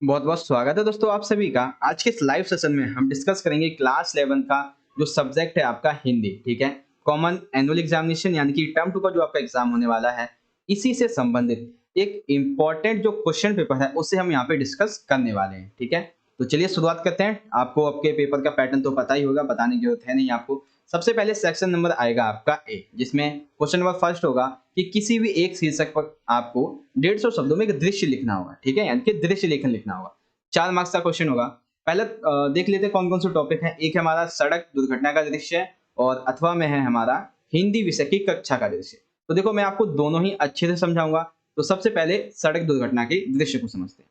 बहुत बहुत स्वागत है दोस्तों आप सभी का। आज के इस लाइव सेशन में हम डिस्कस करेंगे क्लास 11 का जो सब्जेक्ट है आपका हिंदी। ठीक है, कॉमन एनुअल एग्जामिनेशन यानी कि टर्म टू का जो आपका एग्जाम होने वाला है, इसी से संबंधित एक इम्पॉर्टेंट जो क्वेश्चन पेपर है उसे हम यहाँ पे डिस्कस करने वाले हैं। ठीक है, तो चलिए शुरुआत करते हैं। आपको आपके पेपर का पैटर्न तो पता ही होगा, बताने की जरूरत है नहीं आपको। सबसे पहले सेक्शन नंबर आएगा आपका ए, जिसमें क्वेश्चन नंबर फर्स्ट होगा कि किसी भी एक शीर्षक पर आपको 150 शब्दों में एक दृश्य लिखना होगा। ठीक है, यानी कि दृश्य लेखन लिखना होगा। 4 मार्क्स का क्वेश्चन होगा। पहले देख लेते हैं कौन कौन से टॉपिक है। एक है हमारा सड़क दुर्घटना का दृश्य और अथवा में है हमारा हिंदी विषय की कक्षा का दृश्य। तो देखो मैं आपको दोनों ही अच्छे से समझाऊंगा। तो सबसे पहले सड़क दुर्घटना के दृश्य को समझते हैं।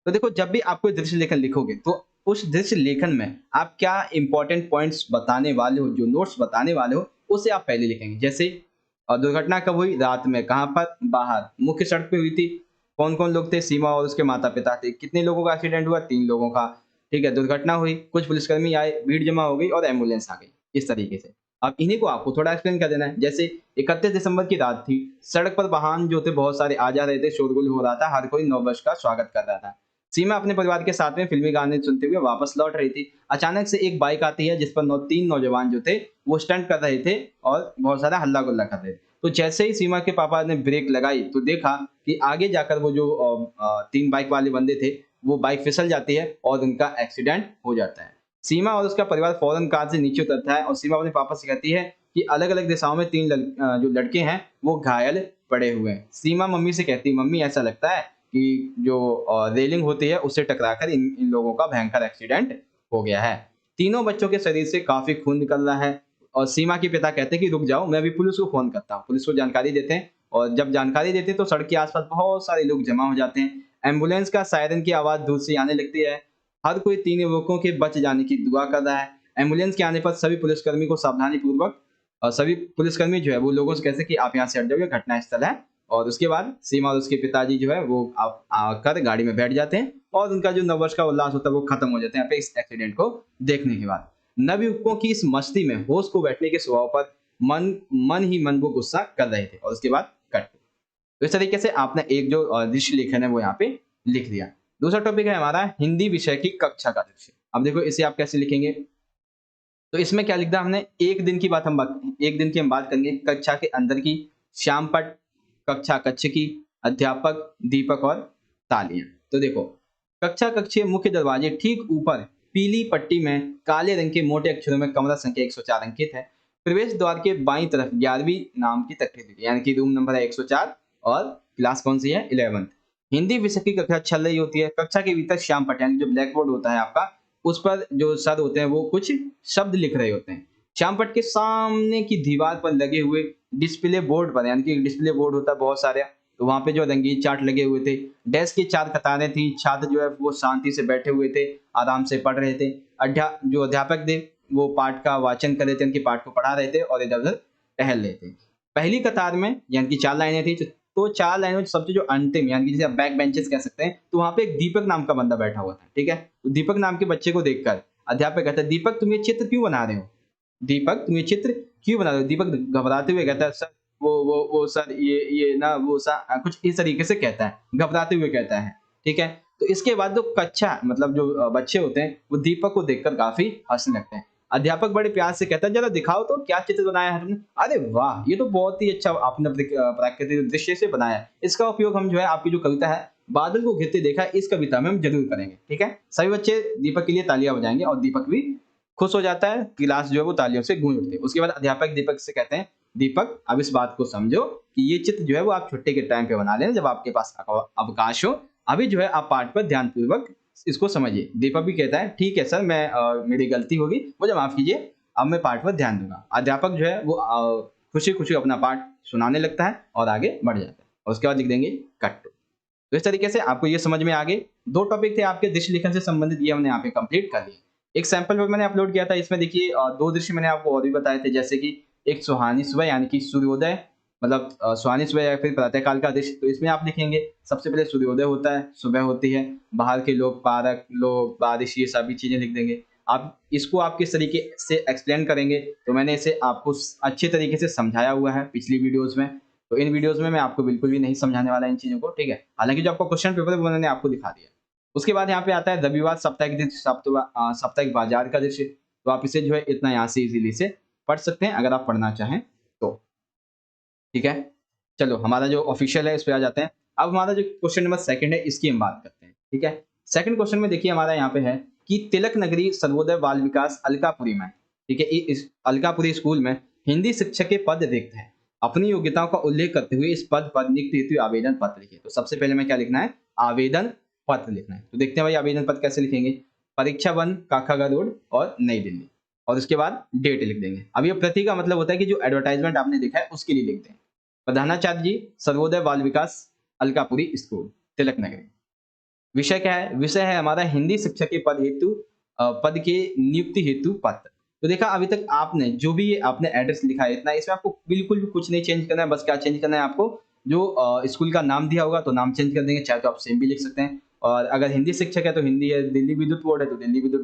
तो देखो जब भी आप कोई दृश्य लेखन लिखोगे तो उस दृश्य लेखन में आप क्या इंपॉर्टेंट पॉइंट्स बताने वाले हो, जो नोट्स बताने वाले हो, उसे आप पहले लिखेंगे। जैसे दुर्घटना कब हुई, रात में, कहाँ पर, बाहर, मुख्य सड़क पे हुई थी, कौन कौन लोग थे, सीमा और उसके माता पिता थे, कितने लोगों का एक्सीडेंट हुआ, 3 लोगों का। ठीक है, दुर्घटना हुई, कुछ पुलिसकर्मी आए, भीड़ जमा हो गई और एम्बुलेंस आ गई। इस तरीके से अब इन्हीं को आपको थोड़ा एक्सप्लेन कर देना है। जैसे 31 दिसंबर की रात थी, सड़क पर वाहन जो थे बहुत सारे आ जा रहे थे, शोरगुल हो रहा था, हर कोई नववर्ष का स्वागत कर रहा था। सीमा अपने परिवार के साथ में फिल्मी गाने सुनते हुए वापस लौट रही थी। अचानक से एक बाइक आती है जिस पर 3 नौजवान जो थे वो स्टंट कर रहे थे और बहुत सारा हल्ला गुल्ला कर रहे थे। तो जैसे ही सीमा के पापा ने ब्रेक लगाई तो देखा कि आगे जाकर वो जो 3 बाइक वाले बंदे थे, वो बाइक फिसल जाती है और उनका एक्सीडेंट हो जाता है। सीमा और उसका परिवार फौरन कार से नीचे उतरता है और सीमा अपने पापा से कहती है कि अलग-अलग दिशाओं में 3 जो लड़के हैं वो घायल पड़े हुए हैं। सीमा मम्मी से कहती है, मम्मी ऐसा लगता है कि जो रेलिंग होती है उससे टकराकर इन इन लोगों का भयंकर एक्सीडेंट हो गया है। तीनों बच्चों के शरीर से काफ़ी खून निकल रहा है और सीमा के पिता कहते हैं कि रुक जाओ, मैं अभी पुलिस को फ़ोन करता हूँ। पुलिस को जानकारी देते हैं और जब जानकारी देते हैं तो सड़क के आस-पास बहुत सारे लोग जमा हो जाते हैं। एम्बुलेंस का सायरन की आवाज़ दूर से आने लगती है। हर कोई 3 युवकों के बच जाने की दुआ कर रहा है। एम्बुलेंस के आने पर सभी पुलिसकर्मी को सावधानीपूर्वक सभी पुलिसकर्मी जो है वो लोगों से कहते हैं कि आप यहाँ से हट जाओ, ये घटनास्थल है। और उसके बाद सीमा और उसके पिताजी जो है वो आकर गाड़ी में बैठ जाते हैं और उनका जो नववर्ष का उल्लास होता है वो खत्म हो जाता है यहाँ पे इस एक्सीडेंट को देखने के बाद। नवयुवकों की इस मस्ती में होश को बैठने के स्वभाव पर मन मन ही मन वो गुस्सा कर रहे थे और उसके बाद कट। तो इस तरीके से आपने एक जो दृश्य लेखन है वो यहाँ पे लिख दिया। दूसरा टॉपिक है हमारा हिंदी विषय की कक्षा का दृश्य। अब देखो इसे आप कैसे लिखेंगे। तो इसमें क्या लिख दिया हमने, एक दिन की बात हम बात एक दिन की हम बात करेंगे। कक्षा के अंदर की, श्याम पट, कक्षा कक्ष की, अध्यापक, दीपक और तालियां। तो देखो कक्षा कक्ष के मुख्य दरवाजे ठीक ऊपर पीली पट्टी में काले रंग के मोटे अक्षरों में कमरा संख्या 104 अंकित है। प्रवेश द्वार के बाईं तरफ 11वीं नाम की तख्ती दी गई, यानी कि रूम नंबर है 104 और क्लास कौन सी है, 11th। हिंदी विषय की कक्षा चल रही होती है। कक्षा के भीतर श्याम पट यानी जो ब्लैक बोर्ड होता है आपका, उस पर जो सर होते हैं वो कुछ शब्द लिख रहे होते हैं। श्यामपट्ट के सामने की दीवार पर लगे हुए डिस्प्ले बोर्ड पर, यानी कि डिस्प्ले बोर्ड होता है बहुत सारे, तो वहाँ पे जो रंगीन चार्ट लगे हुए थे। डेस्क की 4 कतारें थी। छात्र जो है वो शांति से बैठे हुए थे, आराम से पढ़ रहे थे। जो अध्यापक थे वो पाठ का वाचन कर रहे थे, उनके पाठ को पढ़ा रहे थे और इधर-उधर टहल रहे थे। पहली कतार में यानी कि 4 लाइनें थी, तो 4 लाइनों में सबसे जो अंतिम यानी कि जिसे आप बैक बेंचेस कह सकते हैं, तो वहाँ पे एक दीपक नाम का बंदा बैठा हुआ था। ठीक है? तो दीपक नाम के बच्चे को देखकर अध्यापक कहता है, दीपक तुम ये चित्र क्यों बना रहे हो? दीपक तुम ये चित्र क्यों बना रहे हो? दीपक घबराते हुए कहता है, सर वो सर ये ना वो कुछ इस तरीके से कहता है, घबराते हुए कहता है। ठीक है? तो इसके बाद जो कक्षा मतलब जो बच्चे होते हैं वो दीपक को देखकर काफ़ी हँसने लगते हैं। अध्यापक बड़े प्यार से कहता है, ज़रा दिखाओ तो क्या चित्र बनाया है तुमने? अरे वाह! ये तो बहुत ही अच्छा आपने प्राकृतिक दृश्य से बनाया है। इसका उपयोग हम जो है आपकी जो कविता है बादल को घिरते देखा, इस कविता में हम ज़रूर करेंगे। ठीक है? सभी बच्चे दीपक के लिए तालियाँ बजाएँगे और दीपक भी खुश हो जाता है। क्लास जो है वो तालियों से गूंज उठती है। उसके बाद अध्यापक दीपक से कहते हैं, दीपक अब इस बात को समझो कि ये चित्र जो है वो आप छुट्टी के टाइम पे बना लेना, जब आपके पास अवकाश हो। अभी जो है आप पाठ पर ध्यानपूर्वक इसको समझिए। दीपक भी कहता है, ठीक है सर, मैं मेरी गलती होगी, मुझे माफ कीजिए, अब मैं पाठ पर ध्यान दूंगा। अध्यापक जो है वो खुशी खुशी अपना पाठ सुनाने लगता है और आगे बढ़ जाता है और उसके बाद लिख देंगे कट। तो इस तरीके से आपको ये समझ में आ गए। 2 टॉपिक थे आपके दृश्य लेखन से संबंधित, ये हमने यहाँ पे कंप्लीट कर लिए। एक सैंपल पेपर मैंने अपलोड किया था, इसमें देखिए 2 दृश्य मैंने आपको और भी बताए थे, जैसे कि एक सुहानी सुबह यानी कि सूर्योदय, मतलब सुहानी सुबह या फिर प्रातः काल का दृश्य। तो इसमें आप लिखेंगे सबसे पहले सूर्योदय होता है, सुबह होती है, बाहर के लोग, पार्क, लोग, बारिश, ये सभी चीज़ें लिख देंगे। आप इसको आप किस तरीके से एक्सप्लेन करेंगे, तो मैंने इसे आपको अच्छे तरीके से समझाया हुआ है पिछली वीडियोज़ में। तो इन वीडियोज़ में मैं आपको बिल्कुल भी नहीं समझाने वाला इन चीज़ों को, ठीक है? हालाँकि जो आपका क्वेश्चन पेपर है वो मैंने आपको दिखा दिया। उसके बाद यहाँ पे आता है रविवार साप्ताहिक दृश्य, साप्ताहिक बाजार का दृश्य। तो आप इसे जो है इतना यहाँ से इजीली से पढ़ सकते हैं अगर आप पढ़ना चाहें तो। ठीक है, चलो हमारा जो ऑफिशियल है इस पे आ जाते हैं। अब हमारा जो क्वेश्चन नंबर सेकंड है इसकी हम बात करते हैं। ठीक है, सेकंड क्वेश्चन में देखिए हमारा यहाँ पे है कि तिलक नगरी सर्वोदय बाल विकास अलकापुरी में, ठीक है, इस अलकापुरी स्कूल में हिंदी शिक्षक के पद रिक्त है। अपनी योग्यताओं का उल्लेख करते हुए इस पद पर नियुक्ति हेतु आवेदन पत्र लिखे। तो सबसे पहले में क्या लिखना है, आवेदन पत्र लिखना है। तो देखते हैं भाई आवेदन पत्र कैसे लिखेंगे। परीक्षा 1 काखागा रोड और नई दिल्ली, और उसके बाद डेट लिख देंगे। अब ये प्रति का मतलब होता है कि जो एडवर्टाइजमेंट आपने देखा है उसके लिए लिखते हैं। प्रधानाचार्य जी सर्वोदय बाल विकास अलकापुरी स्कूल तिलक नगरी। विषय क्या है, विषय है हमारा हिंदी शिक्षक के पद हेतु पद के नियुक्ति हेतु पत्र। तो देखा अभी तक आपने जो भी ये आपने एड्रेस लिखा है इतना, इसमें आपको बिल्कुल भी कुछ नहीं चेंज करना है। बस क्या चेंज करना है आपको, जो स्कूल का नाम दिया होगा तो नाम चेंज कर देंगे, चाहे तो आप सेम भी लिख सकते हैं। और अगर हिंदी शिक्षक है तो हिंदी है, दिल्ली विद्युत बोर्ड है तो दिल्ली विद्युत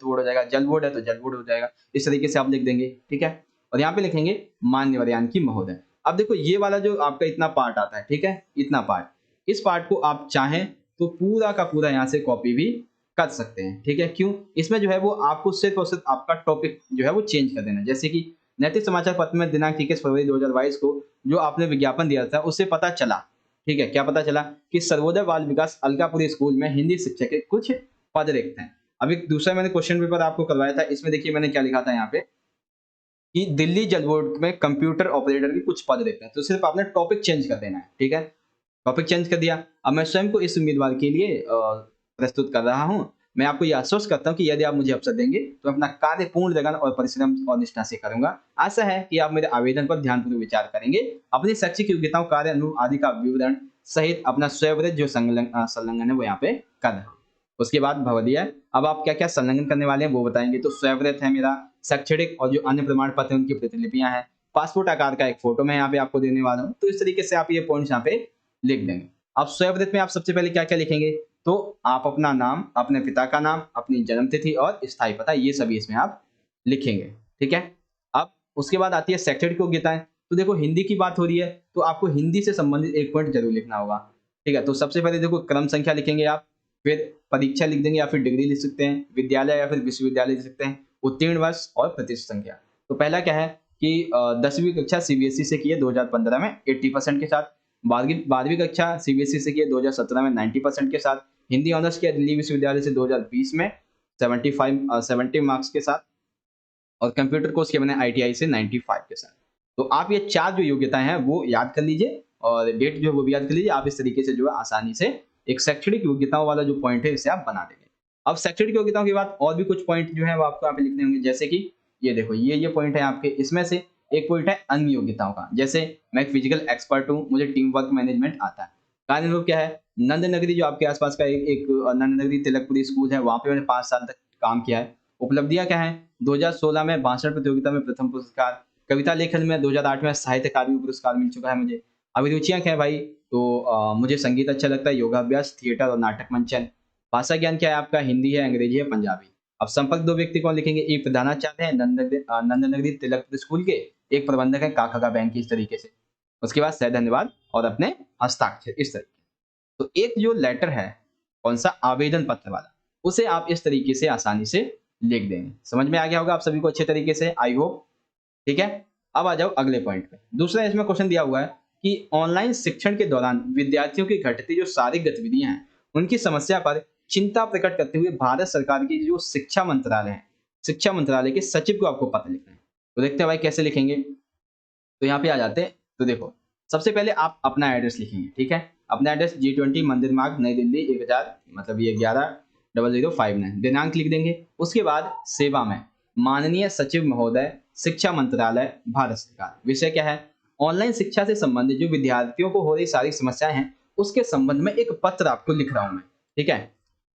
बोर्ड हो जाएगा, जल बोर्ड है तो जल बोर्ड हो जाएगा। इस तरीके से आप लिख देंगे। ठीक है, और यहाँ पे लिखेंगे मान्यवर यानी कि महोदय। अब देखो ये वाला जो आपका इतना पार्ट आता है, ठीक है, इतना पार्ट, इस पार्ट को आप चाहें तो पूरा का पूरा यहाँ से कॉपी भी कर सकते हैं। ठीक है, क्यों, इसमें जो है वो आपको सिर्फ और सिर्फ आपका टॉपिक जो है वो चेंज कर देना है। जैसे कि नैतिक समाचार पत्र में दिनांक 21 फरवरी 2022 को जो आपने विज्ञापन दिया था उससे पता चला, ठीक है, क्या पता चला कि सर्वोदय बाल विकास अलकापुरी स्कूल में हिंदी शिक्षक के कुछ पद रिक्त हैं। अब एक दूसरा मैंने क्वेश्चन पेपर आपको करवाया था, इसमें देखिए मैंने क्या लिखा था यहाँ पे कि दिल्ली जल बोर्ड में कंप्यूटर ऑपरेटर के कुछ पद रिक्त हैं। तो सिर्फ आपने टॉपिक चेंज कर देना है। ठीक है, टॉपिक चेंज कर दिया। अब मैं स्वयं को इस उम्मीदवार के लिए प्रस्तुत कर रहा हूं। मैं आपको यह आश्वस्त करता हूं कि यदि आप मुझे अवसर देंगे तो अपना कार्य पूर्ण लगन और परिश्रम और निष्ठा से करूंगा। आशा है कि आप मेरे आवेदन पर ध्यानपूर्वक विचार करेंगे, अपनी शैक्षिक योग्यताओं, कार्य अनुभव आदि का विवरण सहित अपना स्वयं जो संलग्न है वो यहाँ पे कर रहा हूं। उसके बाद भवदीय, अब आप क्या क्या संलग्न करने वाले हैं वो बताएंगे। तो स्वयं है मेरा, शैक्षणिक और जो अन्य प्रमाण पत्र हैं उनकी प्रतिलिपियां हैं, पासपोर्ट आकार का एक फोटो मैं यहाँ पे आपको देने वाला हूँ। तो इस तरीके से आप ये पॉइंट्स यहाँ पे लिख देंगे। अब स्वयं में आप सबसे पहले क्या क्या लिखेंगे, तो आप अपना नाम, अपने पिता का नाम, अपनी जन्म तिथि और स्थायी पता, ये सभी इसमें आप लिखेंगे। ठीक है, अब उसके बाद आती है शैक्षणिक योग्यताएं। तो देखो हिंदी की बात हो रही है तो आपको हिंदी से संबंधित एक पॉइंट जरूर लिखना होगा। ठीक है, तो सबसे पहले देखो क्रम संख्या लिखेंगे आप, फिर परीक्षा लिख देंगे या फिर डिग्री लिख सकते हैं, विद्यालय या फिर विश्वविद्यालय लिख सकते हैं, उत्तीर्ण वर्ष और प्रतिशत संख्या। तो पहला क्या है कि 10वीं कक्षा सीबीएसई से की है 2015 में 80% के साथ, 12वीं कक्षा सीबीएसई से की है 2017 में 90% के साथ, हिंदी ऑनर्स किया दिल्ली विश्वविद्यालय से 2020 में 70 मार्क्स के साथ, और कंप्यूटर कोर्स किया मैंने आईटीआई से 95 के साथ। तो आप ये 4 जो योग्यताएं हैं वो याद कर लीजिए और डेट जो है वो भी याद कर लीजिए। आप इस तरीके से जो है आसानी से एक शैक्षणिक योग्यताओं वाला जो पॉइंट है इसे आप बना देंगे। अब शैक्षणिक योग्यताओं के बाद और भी कुछ पॉइंट जो है वो आपको यहाँ पे लिखने होंगे, जैसे कि ये देखो ये पॉइंट है आपके, इसमें से एक पॉइंट है अन्य योग्यताओं का। जैसे मैं एक फिजिकल एक्सपर्ट हूँ, मुझे टीम वर्क मैनेजमेंट आता है। कार्य अनुभव क्या है, नंद नगरी जो आपके आसपास का एक नंद नगरी तिलकपुरी स्कूल है, वहां पे मैंने 5 साल तक काम किया है। उपलब्धियां क्या है, 2016 में भाषण प्रतियोगिता में प्रथम पुरस्कार, कविता लेखन में 2008 में साहित्य अकादमी पुरस्कार मिल चुका है मुझे। अभिरुचियां क्या है भाई, तो मुझे संगीत अच्छा लगता है, योगाभ्यास, थिएटर और नाटक मंचन। भाषा ज्ञान क्या है आपका, हिंदी है, अंग्रेजी है, पंजाबी। अब संपर्क 2 व्यक्ति कौन लिखेंगे, एक प्रधानाचार्य है नंद नगरी तिलकपुर स्कूल के, एक प्रबंधक है काका बैंक की, इस तरीके से। उसके बाद सह धन्यवाद और अपने हस्ताक्षर, इस तरीके। तो एक जो लेटर है कौन सा, आवेदन पत्र वाला, उसे आप इस तरीके से आसानी से लिख देंगे। समझ में आ गया होगा आप सभी को अच्छे तरीके से, आई होप। ठीक है, अब आ जाओ अगले पॉइंट पे। दूसरा इसमें क्वेश्चन दिया हुआ है कि ऑनलाइन शिक्षण के दौरान विद्यार्थियों की घटती जो शारीरिक गतिविधियां हैं उनकी समस्या पर चिंता प्रकट करते हुए भारत सरकार की जो शिक्षा मंत्रालय है, शिक्षा मंत्रालय के सचिव को आपको पत्र लिखना है। तो देखते हैं भाई कैसे लिखेंगे। तो यहाँ पे आ जाते हैं। तो देखो सबसे पहले आप अपना एड्रेस लिखेंगे। ठीक है, अपना एड्रेस G20 मंदिर मार्ग नई दिल्ली 1000, मतलब ये 110059, दिनांक लिख देंगे। उसके बाद सेवा में माननीय सचिव महोदय, शिक्षा मंत्रालय, भारत सरकार। विषय क्या है, ऑनलाइन शिक्षा से संबंधित जो विद्यार्थियों को हो रही सारी समस्याएं हैं उसके संबंध में एक पत्र आपको लिख रहा हूं मैं। ठीक है,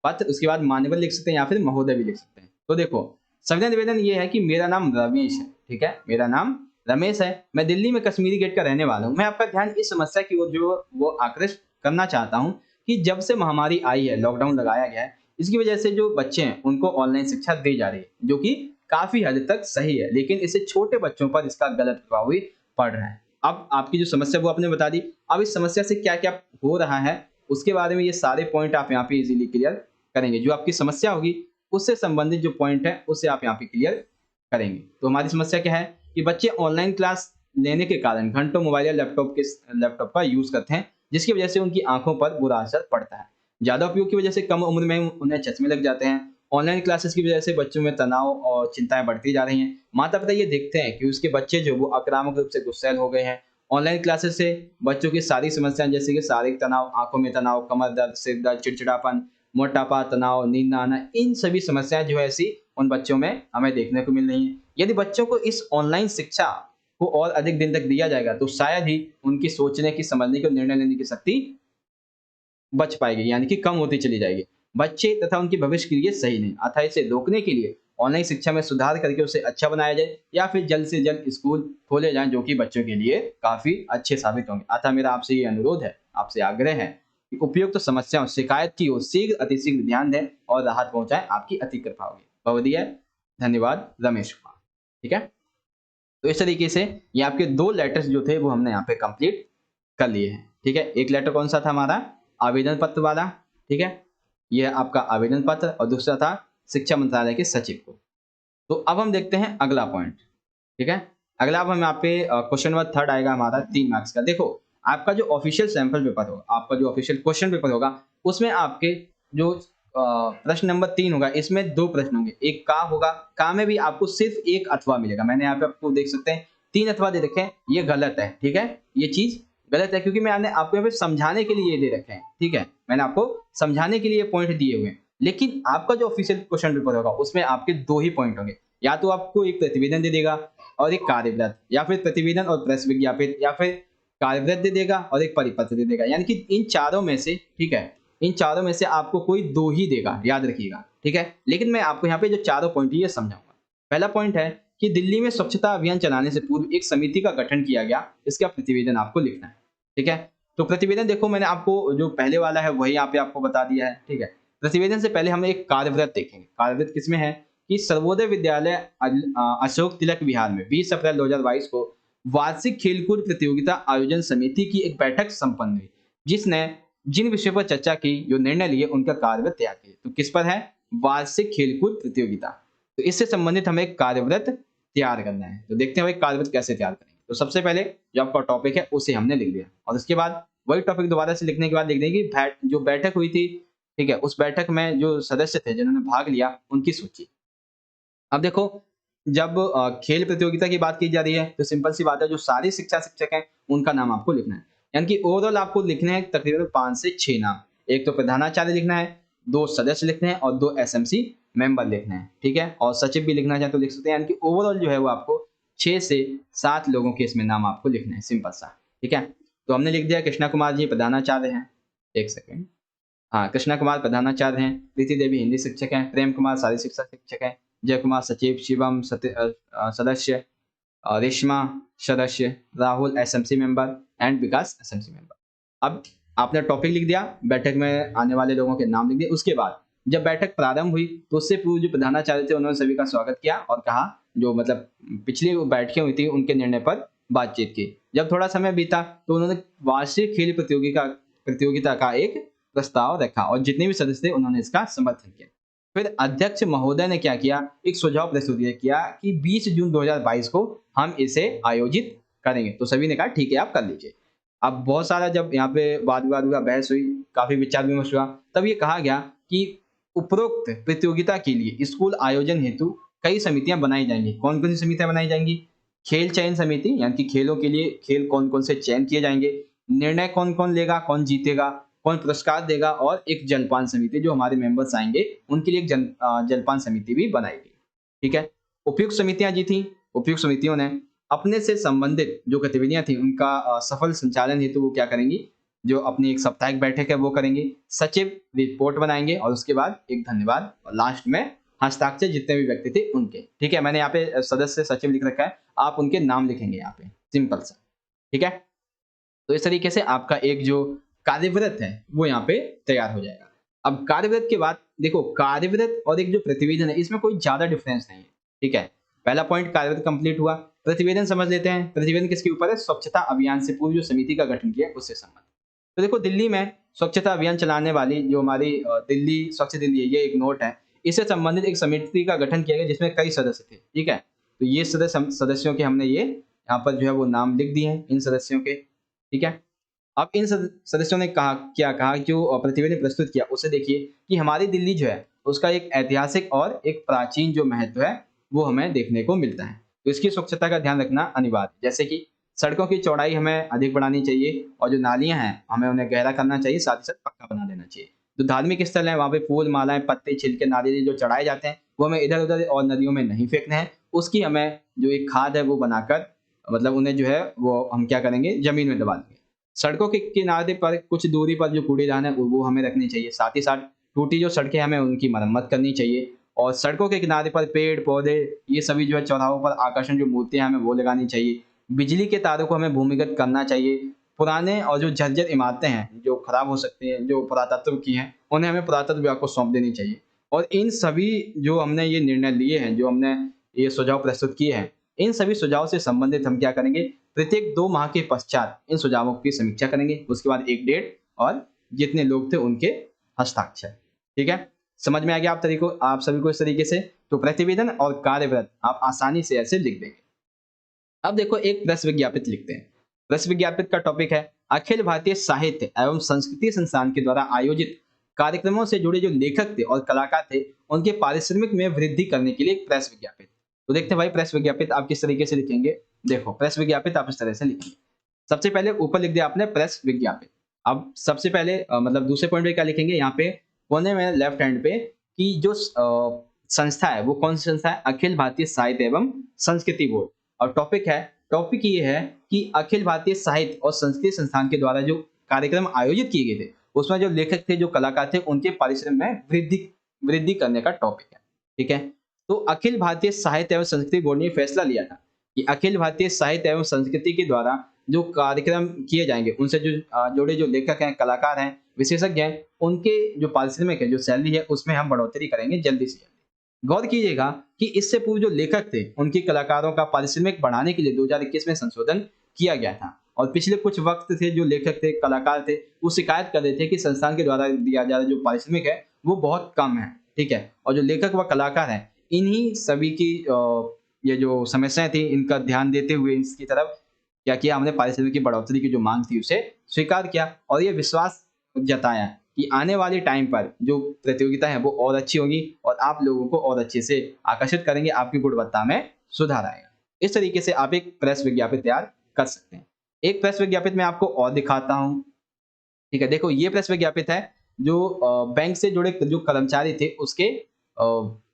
पत्र, उसके बाद मान्यवर लिख सकते हैं या फिर महोदय भी लिख सकते हैं। तो देखो सविनय निवेदन ये है कि मेरा नाम रमेश है। ठीक है, मेरा नाम रमेश है, मैं दिल्ली में कश्मीरी गेट का रहने वाला हूँ। मैं आपका ध्यान इस समस्या की ओर जो वो आकृष्ट करना चाहता हूँ कि जब से महामारी आई है, लॉकडाउन लगाया गया है, इसकी वजह से जो बच्चे हैं उनको ऑनलाइन शिक्षा दी जा रही है, जो कि काफी हद तक सही है, लेकिन इससे छोटे बच्चों पर इसका गलत प्रभाव भी पड़ रहा है। अब आपकी जो समस्या वो आपने बता दी। अब इस समस्या से क्या क्या हो रहा है उसके बारे में ये सारे पॉइंट आप यहाँ पे इजीली क्लियर करेंगे। जो आपकी समस्या होगी उससे संबंधित जो पॉइंट है उससे आप यहाँ पे क्लियर करेंगे। तो हमारी समस्या क्या है कि बच्चे ऑनलाइन क्लास लेने के कारण घंटों मोबाइल या लैपटॉप का यूज करते हैं, जिसकी वजह से उनकी आंखों पर बुरा असर पड़ता है। ज्यादा उपयोग की वजह से कम उम्र में उन्हें चश्मे लग जाते हैं। ऑनलाइन क्लासेस की वजह से बच्चों में तनाव और चिंताएं बढ़ती जा रही हैं। माता पिता ये देखते हैं कि उसके बच्चे जो वो आक्रामक रूप से गुस्सैल हो गए हैं। ऑनलाइन क्लासेस से बच्चों की सारी समस्याएं जैसे कि शारीरिक तनाव, आंखों में तनाव, कमर दर्द, सिर दर्द, चिड़चिड़ापन, मोटापा, तनाव, नींद न आना, इन सभी समस्याएं जो है ऐसी उन बच्चों में हमें देखने को मिल रही हैं। यदि बच्चों को इस ऑनलाइन शिक्षा को और अधिक दिन तक दिया जाएगा तो शायद ही उनकी सोचने की, समझने की और निर्णय लेने की शक्ति बच पाएगी, यानी कि कम होती चली जाएगी। बच्चे तथा उनके भविष्य के लिए सही नहीं। अतः इसे रोकने के लिए ऑनलाइन शिक्षा में सुधार करके उसे अच्छा बनाया जाए या फिर जल्द से जल्द स्कूल खोले जाएं जो कि बच्चों के लिए काफी अच्छे साबित होंगे। अतः मेरा आपसे ये अनुरोध है, आपसे आग्रह है कि उपयुक्त शिकायत की ओर शीघ्र अतिशीघ्र ध्यान दें और राहत पहुंचाएं। आपकी अति कृपा होगी। बहुदिया धन्यवाद, रमेश कुमार। ठीक है, तो इस तरीके से ये आपके 2 लेटर्स जो थे वो हमने यहाँ पे कंप्लीट कर लिए हैं। ठीक है, एक लेटर कौन सा था हमारा, आवेदन पत्र वाला। ठीक है, यह आपका आवेदन पत्र और दूसरा था शिक्षा मंत्रालय के सचिव को। तो अब हम देखते हैं अगला पॉइंट। ठीक है, अगला अब हम यहाँ पे क्वेश्चन नंबर 3 आएगा हमारा 3 मार्क्स का। देखो आपका जो ऑफिशियल सैंपल पेपर होगा, आपका जो ऑफिशियल क्वेश्चन पेपर होगा उसमें आपके जो प्रश्न नंबर 3 होगा, इसमें 2 प्रश्न होंगे। एक का होगा, का में भी आपको सिर्फ 1 अथवा मिलेगा। मैंने यहाँ पे आपको देख सकते हैं 3 अथवा दे रखे हैं, ये गलत है। ठीक है, ये चीज गलत है क्योंकि मैंने आपको यहाँ पे समझाने के लिए ये दे रखे हैं। ठीक है, मैंने आपको समझाने के लिए पॉइंट दिए हुए हैं, लेकिन आपका जो ऑफिशियल क्वेश्चन पेपर होगा उसमें आपके 2 ही पॉइंट होंगे। या तो आपको एक प्रतिवेदन दे देगा और एक कार्यव्रत, या फिर प्रतिवेदन और प्रेस विज्ञापित, या फिर कार्यव्रत दे देगा और एक परिपत्र दे देगा। यानी कि इन चारों में से, ठीक है, इन चारों में से आपको कोई 2 ही देगा, याद रखिएगा। ठीक है, लेकिन मैं आपको यहाँ पे जो चारों पॉइंट ये समझाऊंगा। पहला पॉइंट है कि दिल्ली में स्वच्छता अभियान चलाने से पूर्व एक समिति का गठन किया गया, इसका प्रतिवेदन आपको लिखना है। ठीक है, तो प्रतिवेदन देखो मैंने आपको जो पहले वाला है वही यहाँ पे आपको बता दिया है। ठीक है, प्रतिवेदन से पहले हम एक कार्यव्रत देखेंगे। कार्यव्रत किसमें है कि सर्वोदय विद्यालय अशोक तिलक विहार में 20 अप्रैल 2022 को वार्षिक खेलकूद प्रतियोगिता आयोजन समिति की एक बैठक संपन्न हुई, जिसने जिन विषयों पर चर्चा की, जो निर्णय लिए, उनका कार्यव्रत तैयार किया। तो किस पर है, वार्षिक खेलकूद प्रतियोगिता। तो इससे संबंधित हमें एक कार्यव्रत तैयार करना है। तो देखते हैं भाई कार्यव्रत कैसे तैयार करेंगे। तो सबसे पहले जो आपका टॉपिक है उसे हमने लिख दिया और उसके बाद वही टॉपिक दोबारा से लिखने के बाद लिख देंगे जो बैठक हुई थी, ठीक है, उस बैठक में जो सदस्य थे जिन्होंने भाग लिया उनकी सूची। अब देखो जब खेल प्रतियोगिता की बात की जा रही है तो सिंपल सी बात है, जो सारे शिक्षक हैं उनका नाम आपको लिखना है। यानी कि ओवरऑल आपको लिखने हैं तकरीबन 5 से 6 नाम। एक तो प्रधानाचार्य लिखना है, 2 सदस्य लिखने हैं और 2 एसएमसी मेंबर लिखने हैं। ठीक है, और सचिव भी लिखना चाहे तो लिख सकते हैं। यानी कि ओवरऑल जो है वो आपको 6 से 7 लोगों के इसमें नाम आपको लिखने हैं, सिंपल सा। ठीक है, तो हमने लिख दिया कृष्णा कुमार जी प्रधानाचार्य हैं। एक सेकेंड, हाँ, कृष्णा कुमार प्रधानाचार्य हैं, प्रीति देवी हिंदी शिक्षक हैं, प्रेम कुमार शारीरिक शिक्षा शिक्षक हैं, जय कुमार सचिव, शिवम सदस्य, रेशमा सदस्य, Rahul SMC member and Vikas SMC member. अब आपने टॉपिक लिख दिया, बैठक में आने वाले लोगों के नाम लिख दिए। उसके बाद जब बैठक प्रारंभ हुई तो उससे पूर्व जो प्रधानाचार्य थे उन्होंने सभी का स्वागत किया और कहा, जो मतलब पिछली बैठकें हुई थी उनके निर्णय पर बातचीत की। जब थोड़ा समय बीता तो उन्होंने वार्षिक खेल प्रतियोगिता का एक प्रस्ताव रखा और जितने भी सदस्य थे उन्होंने इसका समर्थन किया। फिर अध्यक्ष महोदय ने क्या किया, एक सुझाव प्रस्तुत किया कि 20 जून 2022 को हम इसे आयोजित करेंगे। तो सभी ने कहा ठीक है आप कर लीजिए। अब बहुत सारा जब यहाँ पे वाद विवाद हुआ, बहस हुई, काफी विचार विमर्श हुआ, तब ये कहा गया कि उपरोक्त प्रतियोगिता के लिए स्कूल आयोजन हेतु कई समितियां बनाई जाएंगी। कौन कौन सी समितियां बनाई जाएंगी, खेल चयन समिति, यानी कि खेलों के लिए खेल कौन कौन से चयन किए जाएंगे, निर्णय कौन कौन लेगा, कौन जीतेगा, कौन पुरस्कार देगा, और एक जलपान समिति, जो हमारे मेंबर्स आएंगे उनके लिए एक जलपान समिति भी बनाएगी। ठीक है, उपयुक्त समितियां जी थी। उपयुक्त समितियों ने अपने से संबंधित जो गतिविधियां थी उनका सफल संचालन हेतु वो क्या करेंगी, जो अपनी एक साप्ताहिक बैठक है वो करेंगी, सचिव रिपोर्ट बनाएंगे और उसके बाद एक धन्यवाद और लास्ट में हस्ताक्षर जितने भी व्यक्ति थे उनके। ठीक है, मैंने यहाँ पे सदस्य सचिव लिख रखा है, आप उनके नाम लिखेंगे यहाँ पे, सिंपल सा। ठीक है, तो इस तरीके से आपका एक जो कार्यव्रत है वो यहाँ पे तैयार हो जाएगा। अब कार्यव्रत के बाद देखो, कार्यव्रत और एक जो प्रतिवेदन है इसमें कोई ज्यादा डिफरेंस नहीं है। ठीक है, पहला पॉइंट कार्यव्रत कंप्लीट हुआ। प्रतिवेदन समझ लेते हैं। प्रतिवेदन किसके ऊपर है, स्वच्छता अभियान से पूर्व जो समिति का गठन किया उससे संबंधित। तो देखो दिल्ली में स्वच्छता अभियान चलाने वाली जो हमारी दिल्ली स्वच्छ दिल्ली है, ये एक नोट है। इससे संबंधित एक समिति का गठन किया गया जिसमें कई सदस्य थे, ठीक है? तो ये सदस्यों के हमने ये यहाँ पर जो है वो नाम लिख दिए हैं इन सदस्यों के, ठीक है? अब इन सदस्यों ने क्या कहा, जो प्रतिवेदन प्रस्तुत किया उसे देखिए कि हमारी दिल्ली जो है उसका एक ऐतिहासिक और एक प्राचीन जो महत्व है वो हमें देखने को मिलता है। तो इसकी स्वच्छता का ध्यान रखना अनिवार्य है। जैसे कि सड़कों की चौड़ाई हमें अधिक बढ़ानी चाहिए और जो नालियाँ हैं हमें उन्हें गहरा करना चाहिए, साथ ही साथ पक्का बना देना चाहिए। जो धार्मिक स्थल है वहाँ पे फूल, मालाएँ, पत्ते, छिलके, नारियल जो चढ़ाए जाते हैं वो हमें इधर-उधर और नदियों में नहीं फेंकने हैं। उसकी हमें जो एक खाद है वो बनाकर मतलब उन्हें जो है वो हम क्या करेंगे, ज़मीन में दबा देंगे। सड़कों के किनारे पर कुछ दूरी पर जो कूड़ेदान है वो हमें रखने चाहिए। साथ ही साथ टूटी जो सड़कें हैं हमें उनकी मरम्मत करनी चाहिए और सड़कों के किनारे पर पेड़-पौधे ये सभी जो है चौराहों पर आकर्षण जो मूर्तियाँ हमें वो लगानी चाहिए। बिजली के तारों को हमें भूमिगत करना चाहिए। पुराने और जो जर्जर इमारतें हैं, जो खराब हो सकती हैं, जो पुरातत्व की हैं, उन्हें हमें पुरातत्व विभाग को सौंप देनी चाहिए। और इन सभी जो हमने ये निर्णय लिए हैं, जो हमने ये सुझाव प्रस्तुत किए हैं, इन सभी सुझाव से संबंधित हम क्या करेंगे, प्रत्येक 2 माह के पश्चात इन सुझावों की समीक्षा करेंगे। उसके बाद एक डेट और जितने लोग थे उनके हस्ताक्षर। ठीक है? समझ में आ गया आप सभी को इस तरीके से? तो प्रतिवेदन और कार्यव्रत आप आसानी से ऐसे लिख देंगे। अब देखो एक प्रेस विज्ञापित लिखते हैं। प्रेस विज्ञापित का टॉपिक है अखिल भारतीय साहित्य एवं संस्कृति संस्थान के द्वारा आयोजित कार्यक्रमों से जुड़े जो लेखक थे और कलाकार थे, उनके पारिश्रमिक में वृद्धि करने के लिए एक प्रेस विज्ञापित। तो देखते हैं भाई प्रेस विज्ञापित आप किस तरीके से लिखेंगे। देखो प्रेस विज्ञापित आप इस तरह से लिखेंगे। सबसे पहले ऊपर लिख दिया आपने प्रेस विज्ञापित। अब सबसे पहले मतलब दूसरे पॉइंट पे क्या लिखेंगे, यहाँ पे कोने में लेफ्ट हैंड पे कि जो संस्था है वो कौन सी संस्था है, अखिल भारतीय साहित्य एवं संस्कृति बोर्ड। और टॉपिक ये है कि अखिल भारतीय साहित्य और संस्कृति संस्थान के द्वारा जो कार्यक्रम आयोजित किए गए थे उसमें जो लेखक थे, जो कलाकार थे, उनके पारिश्रम में वृद्धि वृद्धि करने का टॉपिक है। ठीक है? तो अखिल भारतीय साहित्य एवं संस्कृति बोर्ड ने फैसला लिया था कि अखिल भारतीय साहित्य एवं संस्कृति के द्वारा जो कार्यक्रम किए जाएंगे उनसे जो जुड़े जो लेखक हैं, कलाकार हैं, विशेषज्ञ हैं, उनके जो पारिश्रमिक है, जो सैलरी है, उसमें हम बढ़ोतरी करेंगे जल्दी से जल्दी। गौर कीजिएगा कि इससे पूर्व जो लेखक थे, उनके कलाकारों का पारिश्रमिक बढ़ाने के लिए 2021 में संशोधन किया गया था और पिछले कुछ वक्त से जो लेखक थे, कलाकार थे, वो शिकायत कर रहे थे कि संस्थान के द्वारा दिया जा रहा जो पारिश्रमिक है, वो बहुत कम है। ठीक है? और जो लेखक व कलाकार हैं, इन्हीं सभी की ये जो समस्याएँ थी, इनका ध्यान देते हुए इसकी तरफ क्या किया, हमने पारिश्रमिक की बढ़ोतरी की जो माँग थी, उसे स्वीकार किया और ये विश्वास जताया कि आने वाले टाइम पर जो प्रतियोगिता है वो और अच्छी होगी और आप लोगों को और अच्छे से आकर्षित करेंगे, आपकी गुणवत्ता में सुधार आएगा। इस तरीके से आप एक प्रेस विज्ञापित तैयार कर सकते हैं। एक प्रेस विज्ञापित मैं आपको और दिखाता हूँ। ठीक है? देखो ये प्रेस विज्ञापित है जो बैंक से जुड़े जो कर्मचारी थे उसके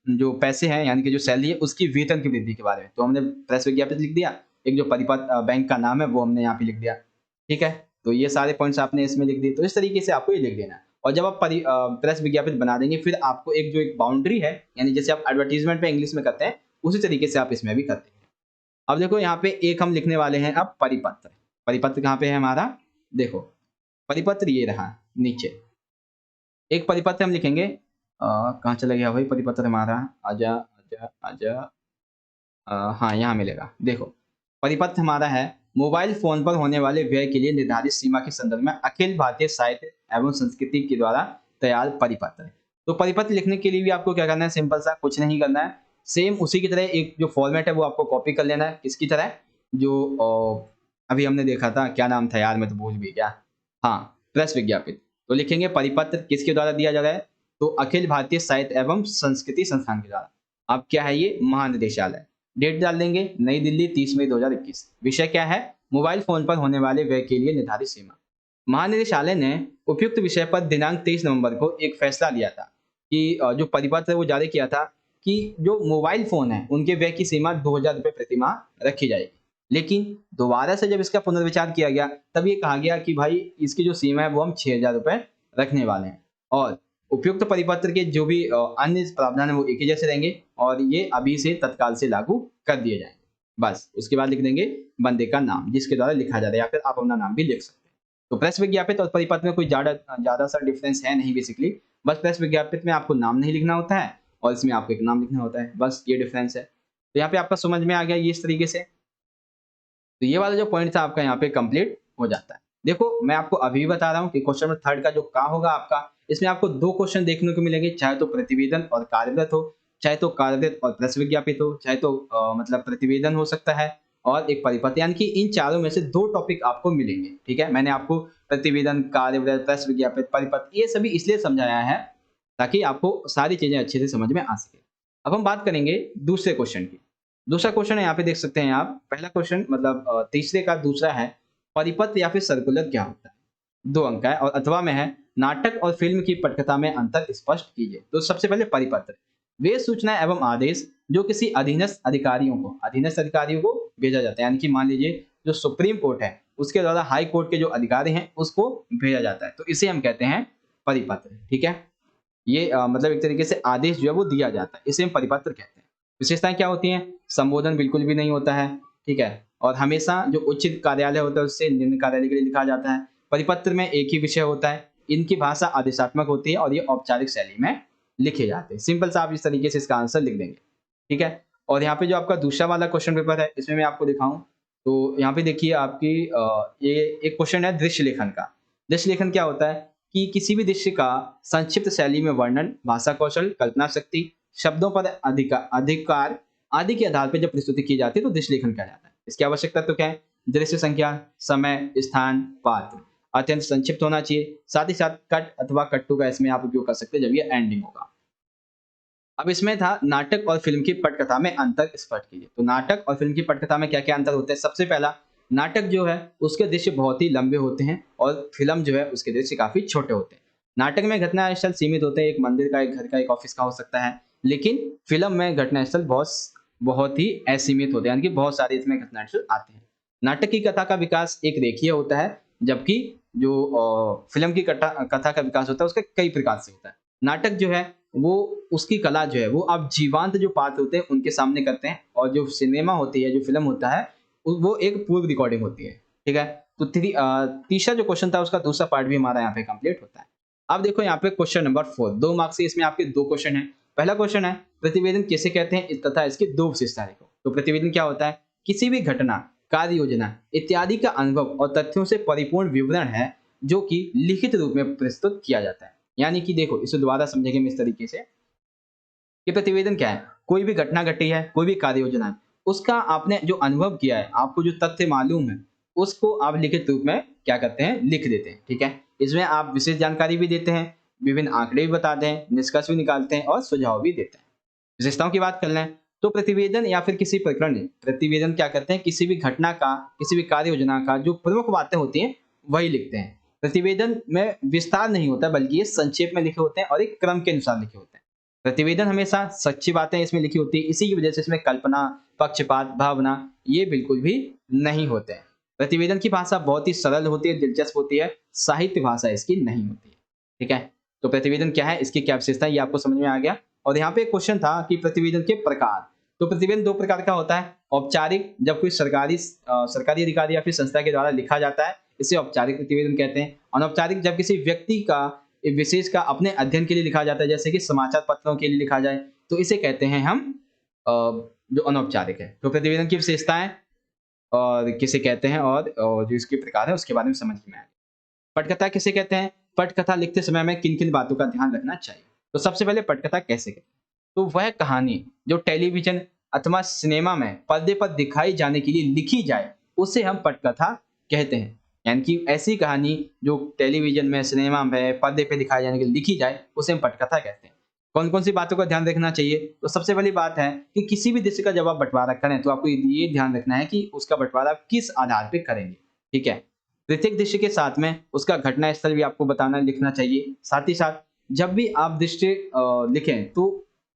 जो पैसे हैं यानी कि जो सैलरी है उसकी वेतन की वृद्धि के बारे में। तो हमने प्रेस विज्ञापित लिख दिया। एक जो परिपत्र बैंक का नाम है वो हमने यहाँ पे लिख दिया। ठीक है? तो ये सारे पॉइंट्स आपने इसमें लिख दिए। तो इस तरीके से आपको ये लिख देना है और जब आप प्रेस विज्ञापित बना देंगे फिर आपको एक बाउंड्री है यानी जैसे आप एडवर्टाइज़मेंट पे इंग्लिश में करते हैं, उसी तरीके से आप इसमें भी कर देंगे। अब देखो यहाँ पे एक हम लिखने वाले हैं अब परिपत्र। परिपत्र कहाँ पे है हमारा? देखो, परिपत्र ये रहा नीचे। एक परिपत्र हम लिखेंगे कहाँ चला गया भाई परिपत्र हमारा? आजा, आजा, आजा। हाँ, यहाँ मिलेगा। देखो, परिपत्र हमारा है मोबाइल फ़ोन पर होने वाले व्यय के लिए निर्धारित सीमा के संदर्भ में अखिल भारतीय साहित्य एवं संस्कृति के द्वारा तैयार परिपत्र। तो परिपत्र लिखने के लिए भी आपको क्या करना है, सिंपल सा कुछ नहीं करना है। सेम उसी की तरह एक जो फॉर्मेट है वो आपको कॉपी कर लेना है। किसकी तरह? जो अभी हमने देखा था, क्या नाम था यार मैं तो भूल भी गया। हाँ, प्रेस विज्ञापित। तो लिखेंगे परिपत्र किसके द्वारा दिया जा रहा है? तो अखिल भारतीय साहित्य एवं संस्कृति संस्थान के द्वारा। अब क्या है ये? महानिदेशालय। डेट डाल देंगे नई दिल्ली 30 मई 2021। विषय क्या है? मोबाइल फोन पर होने वाले व्यय के लिए निर्धारित सीमा। महानिदेशालय ने उपयुक्त विषय पर दिनांक 23 नवंबर को एक फैसला लिया था कि जो परिपत्र है वो जारी किया था कि जो मोबाइल फोन है उनके व्यय की सीमा 2000 रुपये प्रति माह रखी जाएगी। लेकिन दोबारा से जब इसका पुनर्विचार किया गया तब ये कहा गया कि भाई इसकी जो सीमा है वो हम 6000 रुपये रखने वाले हैं और उपयुक्त परिपत्र के जो भी अन्य प्रावधान है वो एक ही जैसे रहेंगे और ये अभी से तत्काल से लागू कर दिए जाएंगे। बस उसके बाद लिख देंगे बंदे का नाम जिसके द्वारा लिखा जा रहा है या फिर आप अपना नाम भी लिख सकते हैं। तो प्रेस विज्ञापित और परिपत्र में कोई ज्यादा सा डिफरेंस है नहीं बेसिकली। बस प्रेस विज्ञापित में आपको नाम नहीं लिखना होता है और इसमें आपको एक नाम लिखना होता है, बस ये डिफरेंस है। तो यहाँ पे आपका समझ में आ गया ये इस तरीके से। तो ये वाला जो पॉइंट था आपका यहाँ पे कंप्लीट हो जाता है। देखो मैं आपको अभी बता रहा हूँ कि क्वेश्चन नंबर थर्ड का जो का होगा आपका, इसमें आपको दो क्वेश्चन देखने को मिलेंगे, चाहे तो प्रतिवेदन और कार्यव्रत हो, चाहे तो कार्यव्रत और प्रश्न विज्ञापित हो, चाहे तो मतलब प्रतिवेदन हो सकता है और एक परिपत्र, यानी कि इन चारों में से दो टॉपिक आपको मिलेंगे। ठीक है, मैंने आपको प्रतिवेदन, कार्यव्रत, प्रश्न विज्ञापित, परिपत्र ये सभी इसलिए समझाया है ताकि आपको सारी चीजें अच्छे से समझ में आ सके। अब हम बात करेंगे दूसरे क्वेश्चन की। दूसरा क्वेश्चन है, यहाँ पे देख सकते हैं आप। पहला क्वेश्चन मतलब तीसरे का दूसरा है, परिपत्र या फिर सर्कुलर क्या होता है? 2 अंक का है और अथवा में है, नाटक और फिल्म की पटकथा में अंतर स्पष्ट कीजिए। तो सबसे पहले परिपत्र, वे सूचना एवं आदेश जो किसी अधीनस्थ अधिकारियों को भेजा जाता है, यानी कि मान लीजिए जो सुप्रीम कोर्ट है उसके द्वारा हाई कोर्ट के जो अधिकारी हैं उसको भेजा जाता है, तो इसे हम कहते हैं परिपत्र। ठीक है, ये मतलब एक तरीके से आदेश जो है वो दिया जाता है, इसे हम परिपत्र कहते हैं। विशेषताएं क्या होती हैं? संबोधन बिल्कुल भी नहीं होता है, ठीक है, और हमेशा जो उच्च कार्यालय होता है उससे निम्न कार्यालय के लिए लिखा जाता है। परिपत्र में एक ही विषय होता है, इनकी भाषा आदेशात्मक होती है और ये औपचारिक शैली में लिखे जाते हैं। सिंपल सा आप इस तरीके से इसका आंसर लिख देंगे। ठीक है, और यहाँ पे जो आपका दूसरा वाला क्वेश्चन पेपर है इसमें मैं आपको दिखाऊं तो यहाँ पे देखिए आपकी ये एक क्वेश्चन है दृश्य लेखन का। दृश्य लेखन क्या होता है कि किसी भी दृश्य का संक्षिप्त शैली में वर्णन, भाषा कौशल, कल्पना शक्ति, शब्दों पर अधिकार आदि के आधार पर जब प्रस्तुति की जाती है तो दृश्य लेखन कहा जाता है। इसकी आवश्यकता तो क्या है? दृश्य संख्या, समय, स्थान, पात्र, अत्यंत संक्षिप्त होना चाहिए। साथ ही साथ कट अथवा कट्टू का इसमें आप उपयोग कर सकते हैं जब ये एंडिंग होगा। अब इसमें था नाटक और फिल्म की पटकथा में अंतर स्पष्ट कीजिए। तो नाटक और फिल्म की पटकथा में क्या-क्या अंतर होते हैं? सबसे पहला, नाटक जो है उसके दृश्य बहुत ही लंबे होते हैं और फिल्म जो है उसके दृश्य काफी छोटे होते हैं। नाटक में घटना स्थल सीमित होते हैं, एक मंदिर का, एक घर का, एक ऑफिस का हो सकता है, लेकिन फिल्म में घटना स्थल बहुत बहुत ही असीमित होते हैं, यानी कि बहुत सारे इसमें घटना स्थल आते हैं। नाटक की कथा का विकास एक रेखीय होता है, जबकि जो फिल्म की कथा का विकास होता है उसका कई प्रकार से होता है। नाटक जो है वो उसकी कला जो है वो आप जीवांत जो पात्र होते हैं उनके सामने करते हैं, और जो सिनेमा होती है, जो फिल्म होता है वो एक पूर्व रिकॉर्डिंग होती है। ठीक है, तो तीसरा जो क्वेश्चन था उसका दूसरा पार्ट भी हमारा यहाँ पे कंप्लीट होता है। अब देखो यहाँ पे क्वेश्चन नंबर 4, 2 मार्क्स से इसमें आपके दो क्वेश्चन है। पहला क्वेश्चन है, प्रतिवेदन किसे कहते हैं तथा इसकी दो विशेषताएं लिखो। तो प्रतिवेदन क्या होता है? किसी भी घटना, कार्य योजना इत्यादि का अनुभव और तथ्यों से परिपूर्ण विवरण है जो कि लिखित रूप में प्रस्तुत किया जाता है। यानी कि देखो इसे दोबारा समझेंगे हम इस तरीके से कि प्रतिवेदन क्या है? कोई भी घटना घटी है, कोई भी कार्य योजना है, उसका आपने जो अनुभव किया है, आपको जो तथ्य मालूम है, उसको आप लिखित रूप में क्या करते हैं? लिख देते हैं। ठीक है, इसमें आप विशेष जानकारी भी देते हैं, विभिन्न आंकड़े भी बताते हैं, निष्कर्ष भी निकालते हैं और सुझाव भी देते हैं। विशेषताओं की बात कर लें तो प्रतिवेदन या फिर किसी प्रकरण में प्रतिवेदन क्या करते हैं? किसी भी घटना का, किसी भी कार्य योजना का जो प्रमुख बातें होती हैं वही लिखते हैं। प्रतिवेदन में विस्तार नहीं होता बल्कि ये संक्षेप में लिखे होते हैं और एक क्रम के अनुसार लिखे होते हैं। प्रतिवेदन हमेशा सच्ची बातें इसमें लिखी होती है, इसी की वजह से इसमें कल्पना, पक्षपात, भावना ये बिल्कुल भी नहीं होते हैं। प्रतिवेदन की भाषा बहुत ही सरल होती है, दिलचस्प होती है, साहित्य भाषा इसकी नहीं होती है। ठीक है, तो प्रतिवेदन क्या है, इसकी क्या विशेषता है, ये आपको समझ में आ गया। और यहाँ पे एक क्वेश्चन था कि प्रतिवेदन के प्रकार। तो प्रतिवेदन दो प्रकार का होता है, औपचारिक, जब कोई सरकारी अधिकारी या फिर संस्था के द्वारा लिखा जाता है, इसे औपचारिक प्रतिवेदन कहते हैं। अनौपचारिक, जब किसी व्यक्ति का, एक विशेष का अपने अध्ययन के लिए लिखा जाता है, जैसे कि समाचार पत्रों के लिए लिखा जाए, तो इसे कहते हैं हम जो अनौपचारिक है। तो प्रतिवेदन की विशेषताएं और किसे कहते हैं और जो इसके प्रकार है उसके बारे में समझ में आए। पटकथा किसे कहते हैं? पटकथा लिखते समय में किन-किन बातों का ध्यान रखना चाहिए? तो सबसे पहले पटकथा कैसे कहते हैं? तो वह कहानी जो टेलीविजन अथवा सिनेमा में पर्दे पर दिखाई जाने के लिए लिखी जाए, उसे हम पटकथा कहते हैं। यानी कि ऐसी कहानी जो टेलीविजन में, सिनेमा में पर्दे पे दिखाई जाने के लिए लिखी जाए, उसे हम पटकथा कहते हैं। कौन-कौन सी बातों का ध्यान रखना चाहिए? तो सबसे पहली बात है कि किसी भी दृश्य का जब आप बँटवारा करें, तो आपको ये ध्यान रखना है कि उसका बँटवारा किस आधार पे करेंगे। ठीक है? प्रत्येक दृश्य के साथ में उसका घटना स्थल भी आपको बताना, लिखना चाहिए। साथ ही साथ जब भी आप दृश्य लिखें तो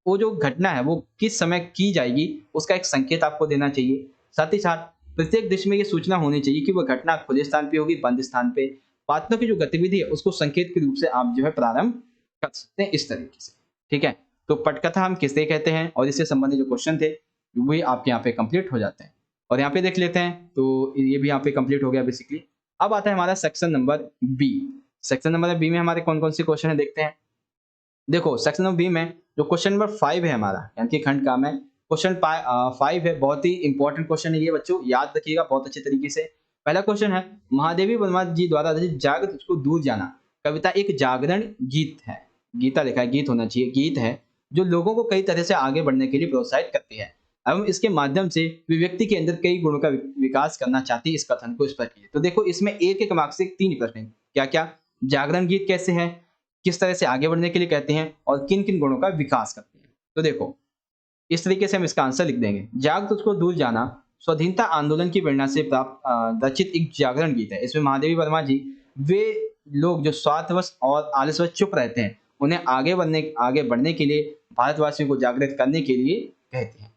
वो जो घटना है वो किस समय की जाएगी उसका एक संकेत आपको देना चाहिए। साथ ही साथ प्रत्येक दृश्य में ये सूचना होनी चाहिए कि वो घटना खुले स्थान पे होगी, बंद स्थान पे। पात्रों की जो गतिविधि है उसको संकेत के रूप से आप जो है प्रारंभ कर सकते हैं इस तरीके से। ठीक है? तो पटकथा हम किसे कहते हैं और इससे संबंधित जो क्वेश्चन थे वो आपके यहाँ पे कंप्लीट हो जाते हैं। और यहाँ पे देख लेते हैं, तो ये भी यहाँ पे कंप्लीट हो गया बेसिकली। अब आता है हमारा section number B. Section number B में हमारे कौन-कौन से क्वेश्चन है देखते हैं। देखो सेक्शन नंबर बी में जो क्वेश्चन नंबर 5 है हमारा, यानी कि खंड का में क्वेश्चन 5 है, बहुत ही इंपॉर्टेंट क्वेश्चन है ये बच्चों, याद रखिएगा बहुत अच्छे तरीके से। पहला क्वेश्चन है, महादेवी वर्मा जी द्वारा रचित जाग तुझको दूर जाना कविता एक जागरण गीत है। गीता लिखा है, गीत होना चाहिए, गीत है जो लोगों को कई तरह से आगे बढ़ने के लिए प्रोत्साहित करती है एवं इसके माध्यम से वे व्यक्ति के अंदर कई गुणों का विकास करना चाहती है। इस कथन को स्पष्ट कीजिए। तो देखो इसमें एक एक मार्क्स से 3 प्रश्न हैं। क्या क्या? जागरण गीत कैसे है, किस तरह से आगे बढ़ने के लिए कहते हैं और किन किन गुणों का विकास करते हैं। तो देखो इस तरीके से हम इसका आंसर लिख देंगे। जाग तुझको दूर जाना स्वाधीनता आंदोलन की प्रेरणा से प्राप्त रचित एक जागरण गीत है। इसमें महादेवी वर्मा जी वे लोग जो स्वार्थवश और आलसवश चुप रहते हैं, उन्हें आगे बढ़ने के लिए भारतवासियों को जागृत करने के लिए कहते हैं।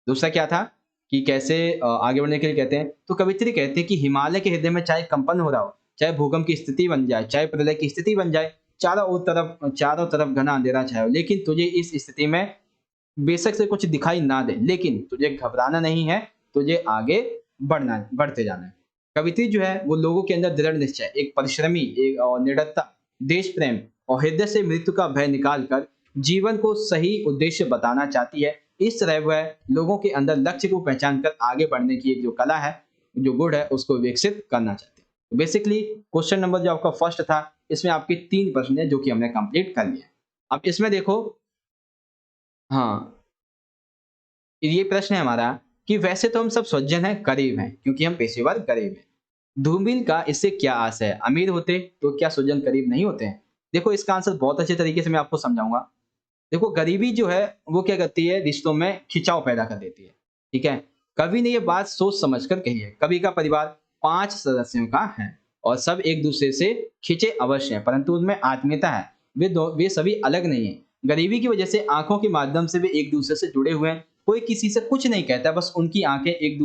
दूसरा क्या था कि कैसे आगे बढ़ने के लिए कहते हैं, तो कवित्री कहते हैं कि हिमालय के हृदय में चाहे कंपन हो रहा हो, चाहे भूकंप की स्थिति बन जाए, चाहे प्रलय की स्थिति बन जाए, चारों तरफ घना अंधेरा छाया हो, लेकिन तुझे इस स्थिति में बेशक से कुछ दिखाई ना दे, लेकिन तुझे घबराना नहीं है, तुझे आगे बढ़ते जाना है। कवित्री जो है वो लोगों के अंदर दृढ़ निश्चय, एक परिश्रमी, एक और निडरता, देश प्रेम और हृदय से मृत्यु का भय निकाल कर जीवन को सही उद्देश्य बताना चाहती है। इस तरह वह लोगों के अंदर लक्ष्य को पहचान कर आगे बढ़ने की एक जो कला है, जो गुण है, उसको विकसित करना चाहती है। तो बेसिकली क्वेश्चन नंबर जो आपका फर्स्ट था, इसमें आपके 3 प्रश्न है जो कि हमने कंप्लीट कर लिए। अब इसमें देखो, हाँ, ये प्रश्न है हमारा कि वैसे तो हम सब सज्जन हैं, गरीब हैं, क्योंकि हम पेशेवर गरीब हैं। धूमिल का इससे क्या आशय है? अमीर होते तो क्या सज्जन गरीब नहीं होते हैं? देखो इसका आंसर बहुत अच्छे तरीके से मैं आपको समझाऊंगा। देखो गरीबी जो है वो क्या करती है, रिश्तों में खिंचाव पैदा कर देती है। ठीक है, कवि ने ये बात सोच समझकर कही है। कवि का परिवार 5 सदस्यों का है और सब एक दूसरे से खिंचे अवश्य हैं, परंतु उनमें आत्मीयता है। वे सभी अलग नहीं है। गरीबी की वजह से आंखों के माध्यम से वे एक दूसरे से जुड़े हुए हैं। कोई किसी से कुछ नहीं कहता, बस उनकी आंखें एक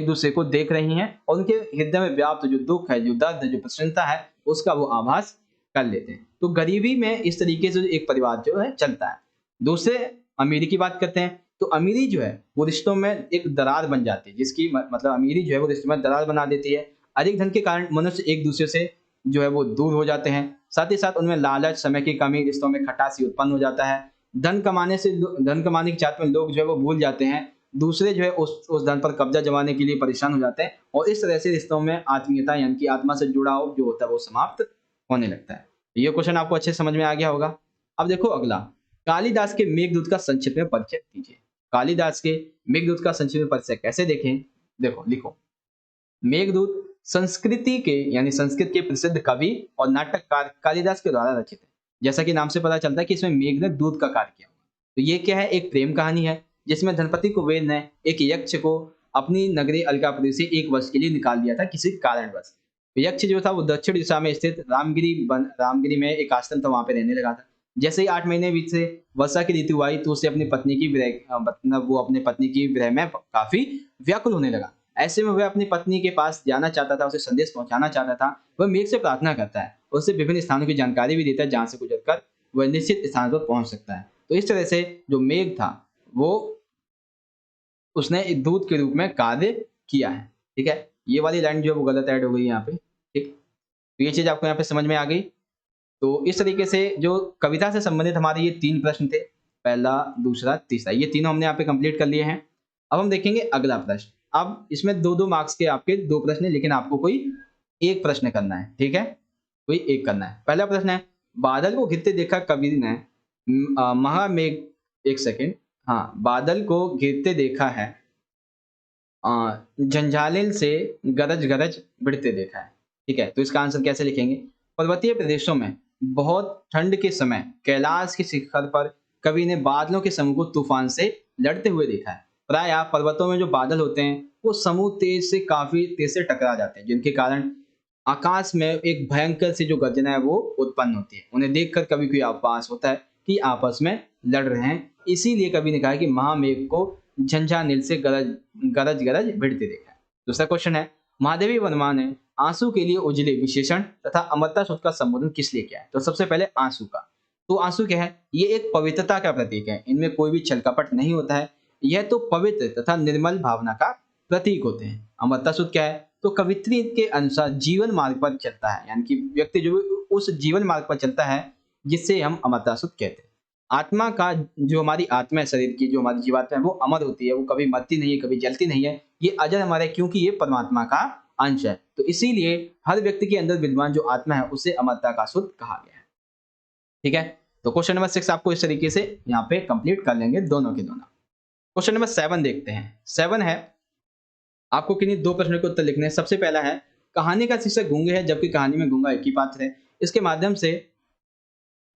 दूसरे को देख रही हैं और उनके हृदय में व्याप्त जो दुख है, जो दर्द है, जो प्रसन्नता है, उसका वो आभास कर लेते हैं। तो गरीबी में इस तरीके से एक परिवार जो है चलता है। दूसरे अमीरी की बात करते हैं, तो अमीरी जो है वो रिश्तों में एक दरार बन जाती है, जिसकी मतलब अमीरी जो है वो रिश्तों में दरार बना देती है। अधिक धन के कारण मनुष्य एक दूसरे से जो है वो दूर हो जाते हैं। साथ ही साथ उनमें लालच, समय की कमी, रिश्तों में खटासी उत्पन्न हो जाता है। धन कमाने की चाहत में लोग जो है वो भूल जाते हैं, दूसरे जो है उस धन पर कब्जा जमाने के लिए परेशान हो जाते हैं और इस तरह से रिश्तों में आत्मीयता यानी कि आत्मा से जुड़ाव जो होता है वो समाप्त होने लगता है। ये क्वेश्चन आपको अच्छे से समझ में आ गया होगा। अब देखो अगला, कालिदास के मेघदूत का संक्षिप्त में परिचय दीजिए। कालिदास के मेघदूत का संक्षिप्त में परिचय कैसे देखें? देखो लिखो, मेघदूत संस्कृति के यानी संस्कृत के प्रसिद्ध कवि और नाटककार कालिदास के द्वारा रचित है। जैसा कि नाम से पता चलता है कि इसमें मेघ ने दूत का कार्य किया। तो ये क्या है? एक प्रेम कहानी है जिसमें धनपति कुबेर ने एक यक्ष को अपनी नगरी अलकापुरी से 1 वर्ष के लिए निकाल दिया था किसी कारणवश। यक्ष जो था वो दक्षिण दिशा में स्थित रामगिरी में एक आश्रम था, वहां पे रहने लगा था। जैसे ही 8 महीने बीते, वर्षा की ऋतु आई, तो उसे अपनी पत्नी की मतलब वो अपनी पत्नी की विरह में काफी व्याकुल होने लगा। ऐसे में वह अपनी पत्नी के पास जाना चाहता था, उसे संदेश पहुंचाना चाहता था। वह मेघ से प्रार्थना करता है, उसे विभिन्न स्थानों की जानकारी भी देता है जहां से गुजरकर वह निश्चित स्थान पर पहुंच सकता है। तो इस तरह से जो मेघ था वो उसने एक दूत के रूप में कार्य किया है। ठीक है, ये वाली लाइन जो है वो गलत ऐड हो गई यहाँ पे। ठीक, तो ये चीज आपको यहाँ पे समझ में आ गई। तो इस तरीके से जो कविता से संबंधित हमारे ये 3 प्रश्न थे, पहला, दूसरा, तीसरा, ये तीनों हमने यहाँ पे कंप्लीट कर लिए हैं। अब हम देखेंगे अगला प्रश्न। अब इसमें 2-2 मार्क्स के आपके 2 प्रश्न है, लेकिन आपको कोई एक प्रश्न करना है। ठीक है, कोई एक करना है। पहला प्रश्न है, बादल को घिरते देखा कबीर ने महामेघ, एक सेकेंड, हाँ, बादल को घिरते देखा है, झंझालिल से गरज गरज भिड़ते देखा है। ठीक है, तो इसका आंसर कैसे लिखेंगे? पर्वतीय प्रदेशों में बहुत ठंड के समय कैलाश के शिखर पर कवि ने बादलों के समूह को तूफान से लड़ते हुए देखा है। प्रायः पर्वतों में जो बादल होते हैं वो समूह काफी तेज से टकरा जाते हैं, जिनके कारण आकाश में एक भयंकर सी जो गर्जना है वो उत्पन्न होती है। उन्हें देखकर कभी कोई आभास होता है कि आपस में लड़ रहे हैं। इसीलिए कवि ने कहा कि महामेघ को झंझानील से गरज गरज गरज भिड़ते देखा है। दूसरा क्वेश्चन है, महादेवी वर्मा ने आंसू के लिए उजले विशेषण तथा अमरता सूत्र का संबोधन किस लिए किया है? तो सबसे पहले आंसू का, तो आंसू क्या है? ये एक पवित्रता का प्रतीक है, इनमें कोई भी छल कपट नहीं होता है। यह तो पवित्र तथा निर्मल भावना का प्रतीक होते हैं। अमरता सूत्र क्या है? तो कवित्री के अनुसार जीवन मार्ग पर चलता है, यानी कि व्यक्ति जो उस जीवन मार्ग पर चलता है जिससे हम अमरता सूत्र कहते हैं। आत्मा का, जो हमारी आत्मा है शरीर की, जो हमारी जीवात्मा है वो अमर होती है, वो कभी मरती नहीं है, कभी जलती नहीं है, ये अजर अमर है, क्योंकि ये परमात्मा का अंश है। तो इसीलिए हर व्यक्ति के अंदर विद्यमान जो आत्मा है उसे अमरता का सूत्र कहा गया है। ठीक है, तो क्वेश्चन नंबर 6 आपको इस तरीके से यहाँ पे कंप्लीट कर लेंगे दोनों के दोनों। क्वेश्चन नंबर 7 देखते हैं। 7 है, आपको किन्हीं दो प्रश्नों के उत्तर लिखने हैं। सबसे पहला है, कहानी का शीर्षक गूंगे है जबकि कहानी में गूंगा एक ही पात्र है। इसके माध्यम से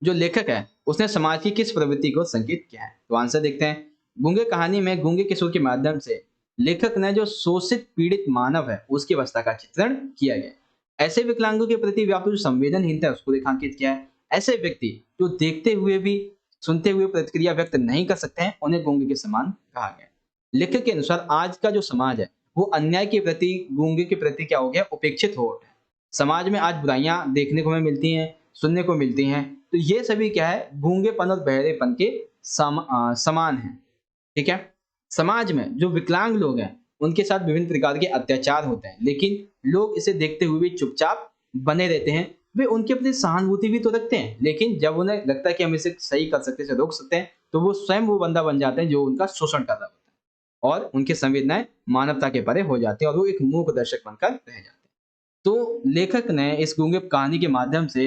जो लेखक है उसने समाज की किस प्रवृत्ति को संकेत किया है? तो आंसर देखते हैं। गूंगे कहानी में गूंगे किशोर के माध्यम से लेखक ने जो शोषित पीड़ित मानव है उसकी अवस्था का चित्रण किया गया है। ऐसे विकलांगों के प्रति व्याप्त जो संवेदनहीनता है उसको रेखांकित किया है। ऐसे व्यक्ति जो देखते हुए भी सुनते हुए प्रतिक्रिया व्यक्त नहीं कर सकते हैं उन्हें गूंगे के समान कहा गया है। लेखक के अनुसार आज का जो समाज है वो अन्याय के प्रति गूंगे के प्रति क्या हो गया? उपेक्षित हो उठा है। समाज में आज बुराइयां देखने को हमें मिलती हैं, सुनने को मिलती हैं, तो ये सभी क्या है? गूंगेपन और बहरेपन के समान है। ठीक है, समाज में जो विकलांग लोग हैं उनके साथ विभिन्न प्रकार के अत्याचार होते हैं, लेकिन लोग इसे देखते हुए भी चुपचाप बने रहते हैं। वे उनके प्रति सहानुभूति भी तो रखते हैं, लेकिन जब उन्हें लगता है कि हम इसे सही कर सकते हैं, इसे रोक सकते हैं, तो वो स्वयं वो बंदा बन जाते हैं जो उनका शोषण कर रहा होता है और उनकी संवेदनाएं मानवता के परे हो जाती हैं और वो एक मूक दर्शक बनकर रह जाते हैं। तो लेखक ने इस गूंगे कहानी के माध्यम से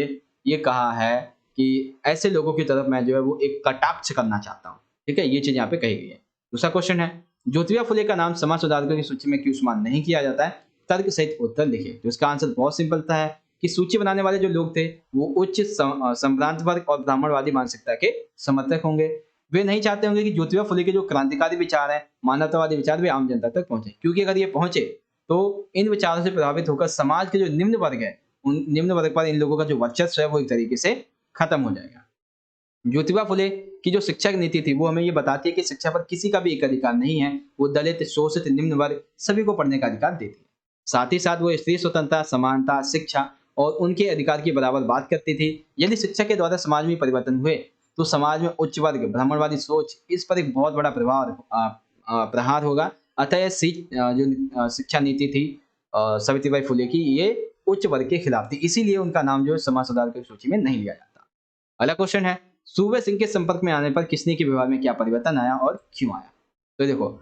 ये कहा है कि ऐसे लोगों की तरफ मैं जो है वो एक कटाक्ष करना चाहता हूँ। ठीक है, ये चीज यहाँ पे कही गई है। दूसरा क्वेश्चन है, ज्योतिबा फुले का नाम समाज सुधारकों की सूची में क्यों शुमार नहीं किया जाता है? तर्क सहित उत्तर लिखिए। तो इसका आंसर बहुत सिंपल था है कि सूची बनाने वाले जो लोग थे वो उच्च संभ्रांत वर्ग और ब्राह्मणवादी मानसिकता के समर्थक होंगे। वे नहीं चाहते होंगे कि ज्योतिबा फुले के जो क्रांतिकारी विचार है, मानवतावादी विचार, वे आम जनता तक पहुंचे, क्योंकि अगर ये पहुंचे तो इन विचारों से प्रभावित होकर समाज के जो निम्न वर्ग है उन निम्न वर्ग पर इन लोगों का जो वर्चस्व है वो एक तरीके से खत्म हो जाएगा। ज्योतिबा फुले की जो शिक्षा नीति थी वो हमें ये बताती है कि शिक्षा पर किसी का भी एक अधिकार नहीं है, वो दलित, शोषित, निम्न वर्ग सभी को पढ़ने का अधिकार देती है। साथ ही साथ वो स्त्री स्वतंत्रता, समानता, शिक्षा और उनके अधिकार की बराबर बात करती थी। यदि शिक्षा के द्वारा समाज में परिवर्तन हुए तो समाज में उच्च वर्ग, ब्राह्मणवादी सोच, इस पर एक बहुत बड़ा प्रहार होगा। अतः जो शिक्षा नीति थी सावित्रीबाई फुले की, ये उच्च वर्ग के खिलाफ थी, इसीलिए उनका नाम जो है समाज सुधारकों की सूची में नहीं लिया जाता। अगला क्वेश्चन है, सूबे सिंह के संपर्क में आने पर किसने के व्यवहार में क्या परिवर्तन आया और क्यों आया? तो देखो,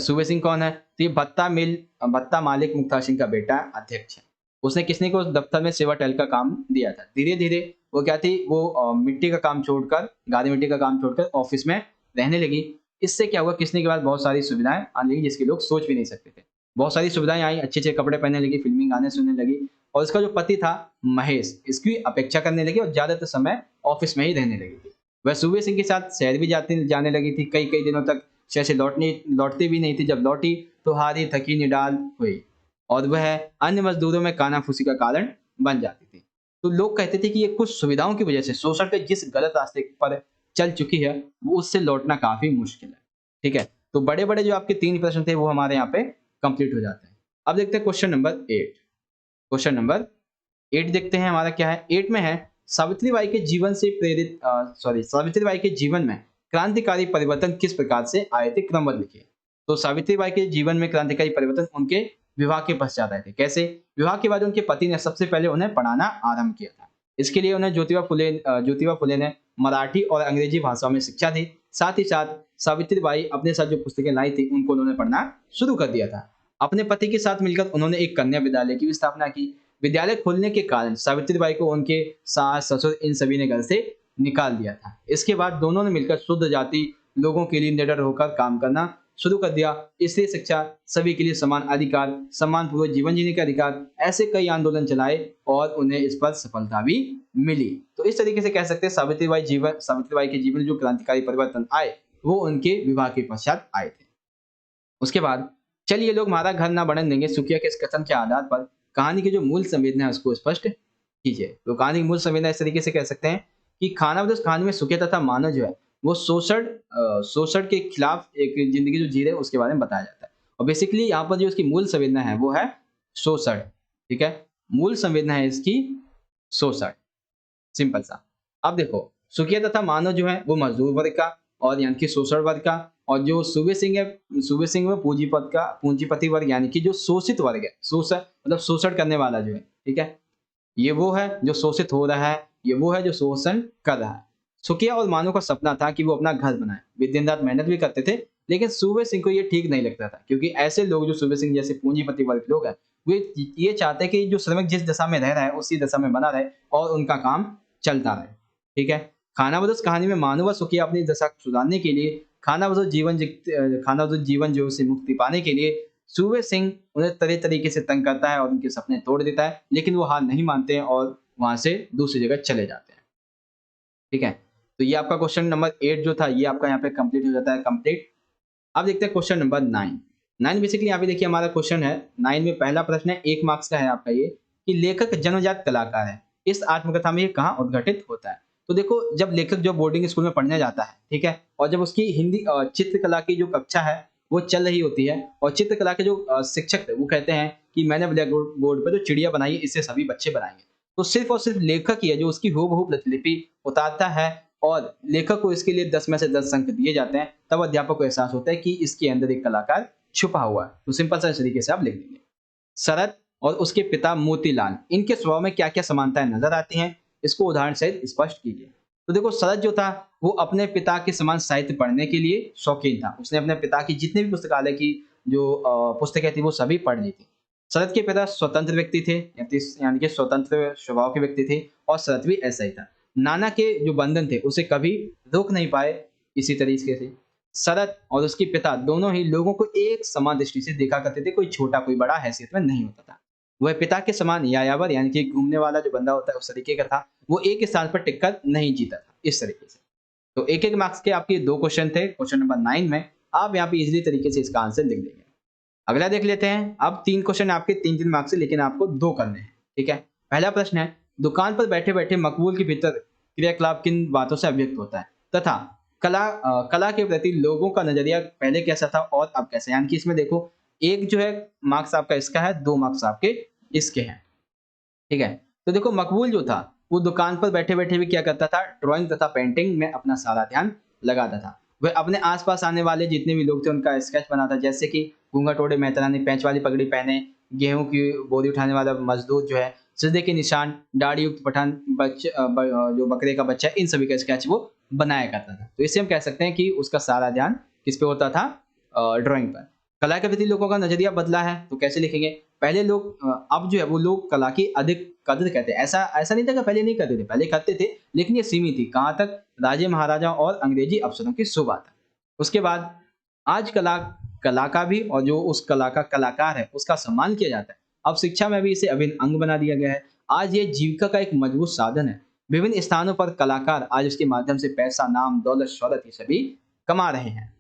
सूबे सिंह कौन है? तो ये भत्ता मालिक मुख्तार सिंह का बेटा अध्यक्ष है। उसने किसने को उस दफ्तर में सेवा टहल का काम दिया था। धीरे धीरे वो क्या थी, वो मिट्टी का काम छोड़कर, गादी मिट्टी का काम छोड़कर ऑफिस में रहने लगी। इससे क्या हुआ, किसने के बाद बहुत सारी सुविधाएं आने लगी जिसके लोग सोच भी नहीं सकते थे। बहुत सारी सुविधाएं आई, अच्छे अच्छे कपड़े पहनने लगी, फिल्मी गाने सुनने लगी, और इसका जो पति था महेश, इसकी अपेक्षा करने लगी और ज्यादातर समय ऑफिस में ही रहने लगी थी। वह सूबे सिंह के साथ शहर भी जाने लगी थी। कई कई दिनों तक शहर से लौटती भी नहीं थी। जब लौटी तो हारी थकी निडाल हुई और वह अन्य मजदूरों में कानाफूसी का कारण बन जाती थी। तो लोग कहते थे कि ये कुछ सुविधाओं की वजह से शोषण के जिस गलत रास्ते पर चल चुकी है वो उससे लौटना काफी मुश्किल है। ठीक है, तो बड़े बड़े जो आपके 3 प्रश्न थे वो हमारे यहाँ पे कंप्लीट हो जाते हैं। अब देखते हैं क्वेश्चन नंबर 8। क्वेश्चन नंबर 8 देखते हैं हमारा क्या है। 8 में है, सावित्रीबाई के जीवन से प्रेरित सावित्रीबाई के जीवन में क्रांतिकारी परिवर्तन किस प्रकार से आए थे, क्रमबद्ध लिखिए। तो सावित्रीबाई के जीवन में क्रांतिकारी परिवर्तन उनके विवाह के पश्चात आए थे। कैसे? विवाह के बाद उनके पति ने सबसे पहले उन्हें पढ़ाना आरंभ किया था। इसके लिए उन्हें ज्योतिबा फुले ने मराठी और अंग्रेजी भाषाओं में शिक्षा दी। साथ ही साथ सावित्रीबाई अपने साथ जो पुस्तकें लाई थी उनको उन्होंने पढ़ना शुरू कर दिया था। अपने पति के साथ मिलकर उन्होंने एक कन्या विद्यालय की भी स्थापना की। विद्यालय खोलने के कारण सावित्रीबाई को उनके सास, ससुर, इन सभी ने घर से निकाल दिया था। इसके बाद दोनों ने मिलकर शुद्ध जाति लोगों के लिए निडर होकर काम करना शुरू कर दिया। इसलिए शिक्षा, सभी के लिए समान अधिकार, सम्मान पूर्वक जीवन जीने का अधिकार, ऐसे कई आंदोलन चलाए और उन्हें इस पर सफलता भी मिली। तो इस तरीके से कह सकते हैं सावित्रीबाई के जीवन में जो क्रांतिकारी परिवर्तन आए वो उनके विवाह के पश्चात आए थे। उसके बाद, चलिए लोग हमारा घर ना बढ़ने देंगे, सुखिया के इस कथन के आधार पर कहानी की जो मूल संवेदना है उसको स्पष्ट कीजिए। तो कहानी की मूल संवेदना इस तरीके से कह सकते हैं कि खानाबदोश कहानी में सुखिया तथा मानव जो है वो शोषण के खिलाफ एक जिंदगी जो जी रहे हैं उसके बारे में बताया जाता है। और बेसिकली यहाँ पर जो इसकी मूल संवेदना है वो है शोषण। ठीक है, मूल संवेदना है इसकी शोषण, सिंपल सा। अब देखो, सुखिया तथा मानव जो है वो मजदूर वर्ग का और यानी कि शोषण वर्ग का, और जो सूबे सिंह में पूंजीपति वर्ग यानी कि जो शोषित वर्ग है, शोषण मतलब शोषण करने वाला जो है। ठीक है, ये वो है जो शोषित हो रहा है, ये वो है जो शोषण कर रहा है। सुखिया और मानव का सपना था कि वो अपना घर बनाए। वे दिन रात मेहनत भी करते थे, लेकिन सूबे सिंह को ये ठीक नहीं लगता था, क्योंकि ऐसे लोग जो सूबे सिंह जैसे पूंजीपति वर्ग लोग हैं वे ये चाहते हैं कि जो श्रमिक जिस दशा में रह रहा है उसी दशा में बना रहे और उनका काम चलता रहे। ठीक है? खानाबदोश कहानी में मानव व सुखिया अपनी दशा को सुधारने के लिए खानाबदोश जीवन जो से मुक्ति पाने के लिए सूबे सिंह उन्हें तरह तरीके से तंग करता है और उनके सपने तोड़ देता है, लेकिन वो हार नहीं मानते हैं और वहां से दूसरी जगह चले जाते हैं। ठीक है? तो ये आपका क्वेश्चन नंबर 8 जो था ये आपका यहाँ पे कंप्लीट हो जाता है कंप्लीट। अब देखते हैं क्वेश्चन नंबर 9। 9 बेसिकली यहाँ पे देखिए हमारा क्वेश्चन है। 9 में पहला प्रश्न है 1 मार्क्स का है आपका ये कि लेखक जन्मजात कलाकार है। इस आत्मकथा में ये कहाँ उद्घटित होता है? तो देखो जब लेखक जो बोर्डिंग स्कूल में पढ़ने जाता है, ठीक है? और जब उसकी हिंदी चित्रकला की जो कक्षा है वो चल रही होती है और चित्रकला के जो शिक्षक थे वो कहते हैं कि मैंने ब्लैक बोर्ड पर जो चिड़िया बनाई है इसे सभी बच्चे बनाएंगे। तो सिर्फ और सिर्फ लेखक ही है जो उसकी हूबहू प्रतिलिपि उतारता है और लेखक को इसके लिए 10 में से 10 अंक दिए जाते हैं। तब अध्यापक को एहसास होता है कि इसके अंदर एक कलाकार छुपा हुआ है। तो सिंपल सा इस तरीके से आप लिख देंगे। शरद और उसके पिता मोतीलाल, इनके स्वभाव में क्या क्या समानताएं नजर आती हैं, इसको उदाहरण सहित स्पष्ट कीजिए। तो देखो शरद जो था वो अपने पिता के समान साहित्य पढ़ने के लिए शौकीन था। उसने अपने पिता की जितनी भी पुस्तकालय की जो पुस्तकें थी वो सभी पढ़ ली थी। शरद के पिता स्वतंत्र व्यक्ति थे, यानी कि स्वतंत्र स्वभाव के व्यक्ति थे और शरद भी ऐसा ही था। नाना के जो बंधन थे उसे कभी रोक नहीं पाए। इसी तरीके से शरद और उसके पिता दोनों ही लोगों को एक समान दृष्टि से देखा करते थे, कोई छोटा कोई बड़ा हैसियत में नहीं होता था। वह पिता के समान यायावर यानी कि घूमने वाला जो बंदा होता है उस तरीके का था। वो एक स्थान पर टिककर नहीं जीता था, इस तरीके से। तो एक एक मार्क्स के आपके 2 क्वेश्चन थे क्वेश्चन नंबर 9 में। आप यहाँ पे इजीली तरीके से इसका आंसर लिख देंगे। अगला देख लेते हैं। अब 3 क्वेश्चन आपके 3-3 मार्क्स से, लेकिन आपको 2 करने हैं। ठीक है? पहला प्रश्न है दुकान पर बैठे बैठे मकबूल के भीतर क्रियाकलाप किन बातों से अभिव्यक्त होता है तथा कला के प्रति लोगों का नजरिया पहले कैसा था और अब कैसा। यानी कि इसमें देखो एक जो है मार्क्स आपका इसका है, 2 मार्क्स आपके इसके हैं। ठीक है? तो देखो मकबूल जो था वो दुकान पर बैठे बैठे भी क्या करता था, ड्राइंग तथा पेंटिंग में अपना सारा ध्यान लगाता था। वह अपने आसपास आने वाले जितने भी लोग थे उनका स्केच बनाता, जैसे कि गूंगा टोड़े मेहतरानी पैंच वाली पगड़ी पहने, गेहूं की बोरी उठाने वाला मजदूर जो है, सिजदे के निशान, दाढ़ी युक्त पठान, जो बकरे का बच्चा है, इन सभी का स्केच वो बनाया करता था। तो इससे हम कह सकते हैं कि उसका सारा ध्यान किस पे होता था, ड्राइंग पर। कला के प्रति लोगों का नजरिया बदला है तो कैसे लिखेंगे? पहले लोग अब जो है वो लोग कला की अधिक कदर करते हैं। ऐसा ऐसा नहीं था कि पहले नहीं करते थे, पहले करते थे, लेकिन ये सीमित थी। कहाँ तक? राजे महाराजा और अंग्रेजी अफसरों की शोभा तक। उसके बाद आज कला का भी और जो उस कला का कलाकार है उसका सम्मान किया जाता है। अब शिक्षा में भी इसे अभिन्न अंग बना दिया गया है। आज ये जीविका का एक मजबूत साधन है। विभिन्न स्थानों पर कलाकार आज उसके माध्यम से पैसा, नाम, दौलत, शोहरत ये सभी कमा रहे हैं।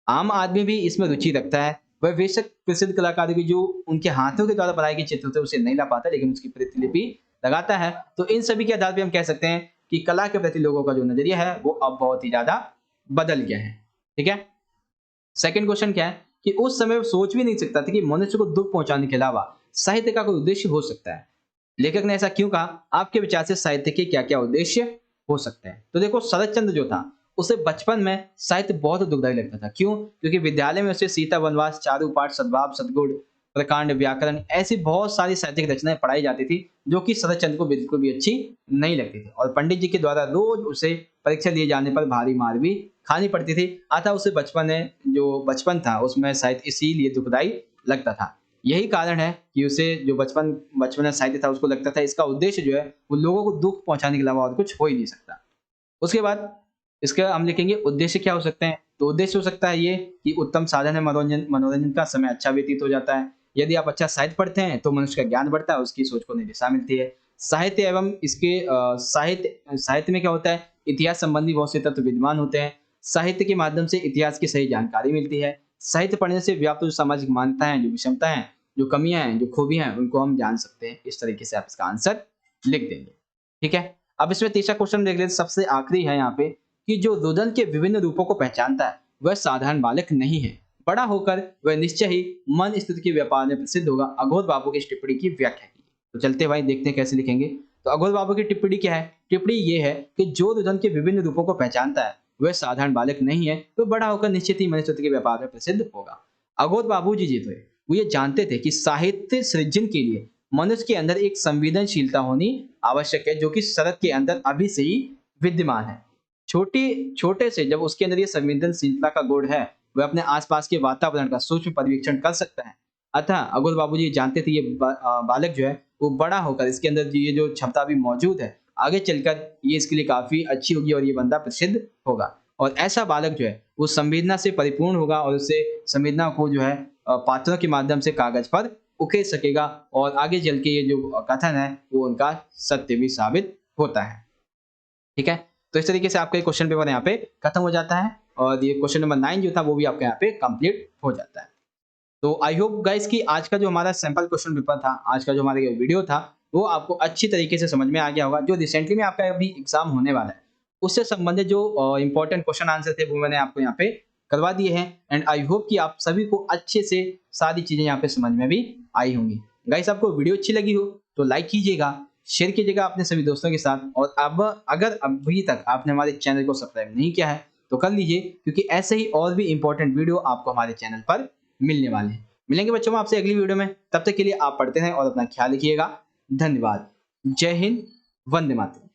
आम आदमी भी इसमें रुचि रखता है। वह बेशक प्रसिद्ध कलाकारों की जो उनके हाथों के द्वारा बनाए गए चित्र होते हैं उसे नहीं ला पाता, लेकिन उसकी प्रतिलिपि लगाता है। तो इन सभी के आधार पे हम कह सकते हैं कि कला के प्रति लोगों का जो नजरिया है वो अब बहुत ही ज्यादा बदल गया है। ठीक है? सेकंड क्वेश्चन क्या है कि उस समय वो सोच भी नहीं सकता था कि मनुष्य को दुख पहुंचाने के अलावा साहित्य का कोई उद्देश्य हो सकता है। लेखक ने ऐसा क्यों कहा? आपके विचार से साहित्य के क्या क्या उद्देश्य हो सकते हैं? तो देखो शरद चंद्र जो था उसे बचपन में साहित्य बहुत दुखदायी लगता था। क्यों? क्योंकि विद्यालय में उसे सीता वनवास, चारु पाठ, सद्भाव, सद्गुण, प्रकांड, व्याकरण ऐसी बहुत सारी साहित्यिक रचनाएं पढ़ाई जाती थी जो कि शरद चंद्र को बिल्कुल भी अच्छी नहीं लगती थी और पंडित जी के द्वारा रोज उसे परीक्षा दिए जाने पर भारी मार भी खानी पड़ती थी। अतः उसे बचपन था उसमें साहित्य इसीलिए दुखदायी लगता था। यही कारण है कि उसे जो बचपन में साहित्य था उसको लगता था इसका उद्देश्य जो है वो लोगों को दुख पहुंचाने के अलावा और कुछ हो ही नहीं सकता। उसके बाद इसका हम लिखेंगे उद्देश्य क्या हो सकते हैं? तो उद्देश्य हो सकता है ये कि उत्तम साधन है मनोरंजन, मनोरंजन का समय अच्छा व्यतीत हो जाता है। यदि आप अच्छा साहित्य पढ़ते हैं तो मनुष्य का ज्ञान बढ़ता है, उसकी सोच को नई दिशा मिलती है। साहित्य एवं इसके साहित्य में क्या होता है? इतिहास संबंधी बहुत से तत्व विद्यमान होते हैं। साहित्य के माध्यम से इतिहास की सही जानकारी मिलती है। साहित्य पढ़ने से व्याप्त जो सामाजिक मान्यताएं हैं, जो विषमताएं हैं, जो कमियां हैं, जो खूबियां हैं, उनको हम जान सकते हैं। इस तरीके से आप इसका आंसर लिख देंगे। ठीक है? अब इसमें तीसरा क्वेश्चन देख लेते, सबसे आखिरी है यहाँ पे कि जो रुदन के विभिन्न रूपों को पहचानता है वह साधारण बालक नहीं है। बड़ा होकर वह निश्चय ही मन स्थिति के व्यापार में प्रसिद्ध होगा। अघोर बाबू की इस टिप्पणी की व्याख्या कीजिए। तो चलते भाई देखते हैं कैसे लिखेंगे। तो अघोर बाबू की टिप्पणी क्या है? टिप्पणी ये है कि जो रुदन के विभिन्न रूपों को पहचानता है वह साधारण बालक नहीं है, तो बड़ा होकर निश्चित ही मन स्थिति के व्यापार में प्रसिद्ध होगा। अघोर बाबू जी थे वो ये जानते थे कि साहित्य सृजन के लिए मनुष्य के अंदर एक संवेदनशीलता होनी आवश्यक है, जो कि शरद के अंदर अभी से ही विद्यमान है। छोटे से जब उसके अंदर ये संवेदनशीलता का गुण है, वह अपने आसपास के वातावरण का सूक्ष्म पर्यवेक्षण कर सकता है। अतः अघोर बाबूजी जानते थे ये बालक जो है वो बड़ा होकर इसके अंदर ये जो क्षमता अभी मौजूद है, आगे चलकर ये इसके लिए काफ़ी अच्छी होगी और ये बंदा प्रसिद्ध होगा। और ऐसा बालक जो है वो संवेदना से परिपूर्ण होगा और उससे संवेदना को जो है पात्रों के माध्यम से कागज़ पर उकेर सकेगा और आगे चल के ये जो कथन है वो उनका सत्य भी साबित होता है। ठीक है? तो इस तरीके से आपका ये क्वेश्चन पेपर यहाँ पे खत्म हो जाता है और ये क्वेश्चन नंबर 9 जो था वो भी आपका यहाँ पे कंप्लीट हो जाता है। तो आई होप गाइस कि आज का जो हमारा सैंपल क्वेश्चन पेपर था, आज का जो हमारा ये वीडियो था, वो आपको अच्छी तरीके से समझ में आ गया होगा। जो रिसेंटली में आपका अभी एग्ज़ाम होने वाला है, उससे संबंधित जो इम्पोर्टेंट क्वेश्चन आंसर थे, वो मैंने आपको यहाँ पे करवा दिए हैं एंड आई होप कि आप सभी को अच्छे से सारी चीज़ें यहाँ पे समझ में भी आई होंगी। गाइस आपको वीडियो अच्छी लगी हो, तो लाइक कीजिएगा, शेयर कीजिएगा अपने सभी दोस्तों के साथ और अब अगर अभी तक आपने हमारे चैनल को सब्सक्राइब नहीं किया है, तो कर लीजिए क्योंकि ऐसे ही और भी इम्पोर्टेंट वीडियो आपको हमारे चैनल पर मिलने वाले हैं। मिलेंगे बच्चों आपसे अगली वीडियो में, तब तक के लिए आप पढ़ते रहें और अपना ख्याल रखिएगा। धन्यवाद। जय हिंद, वंदे मातरम।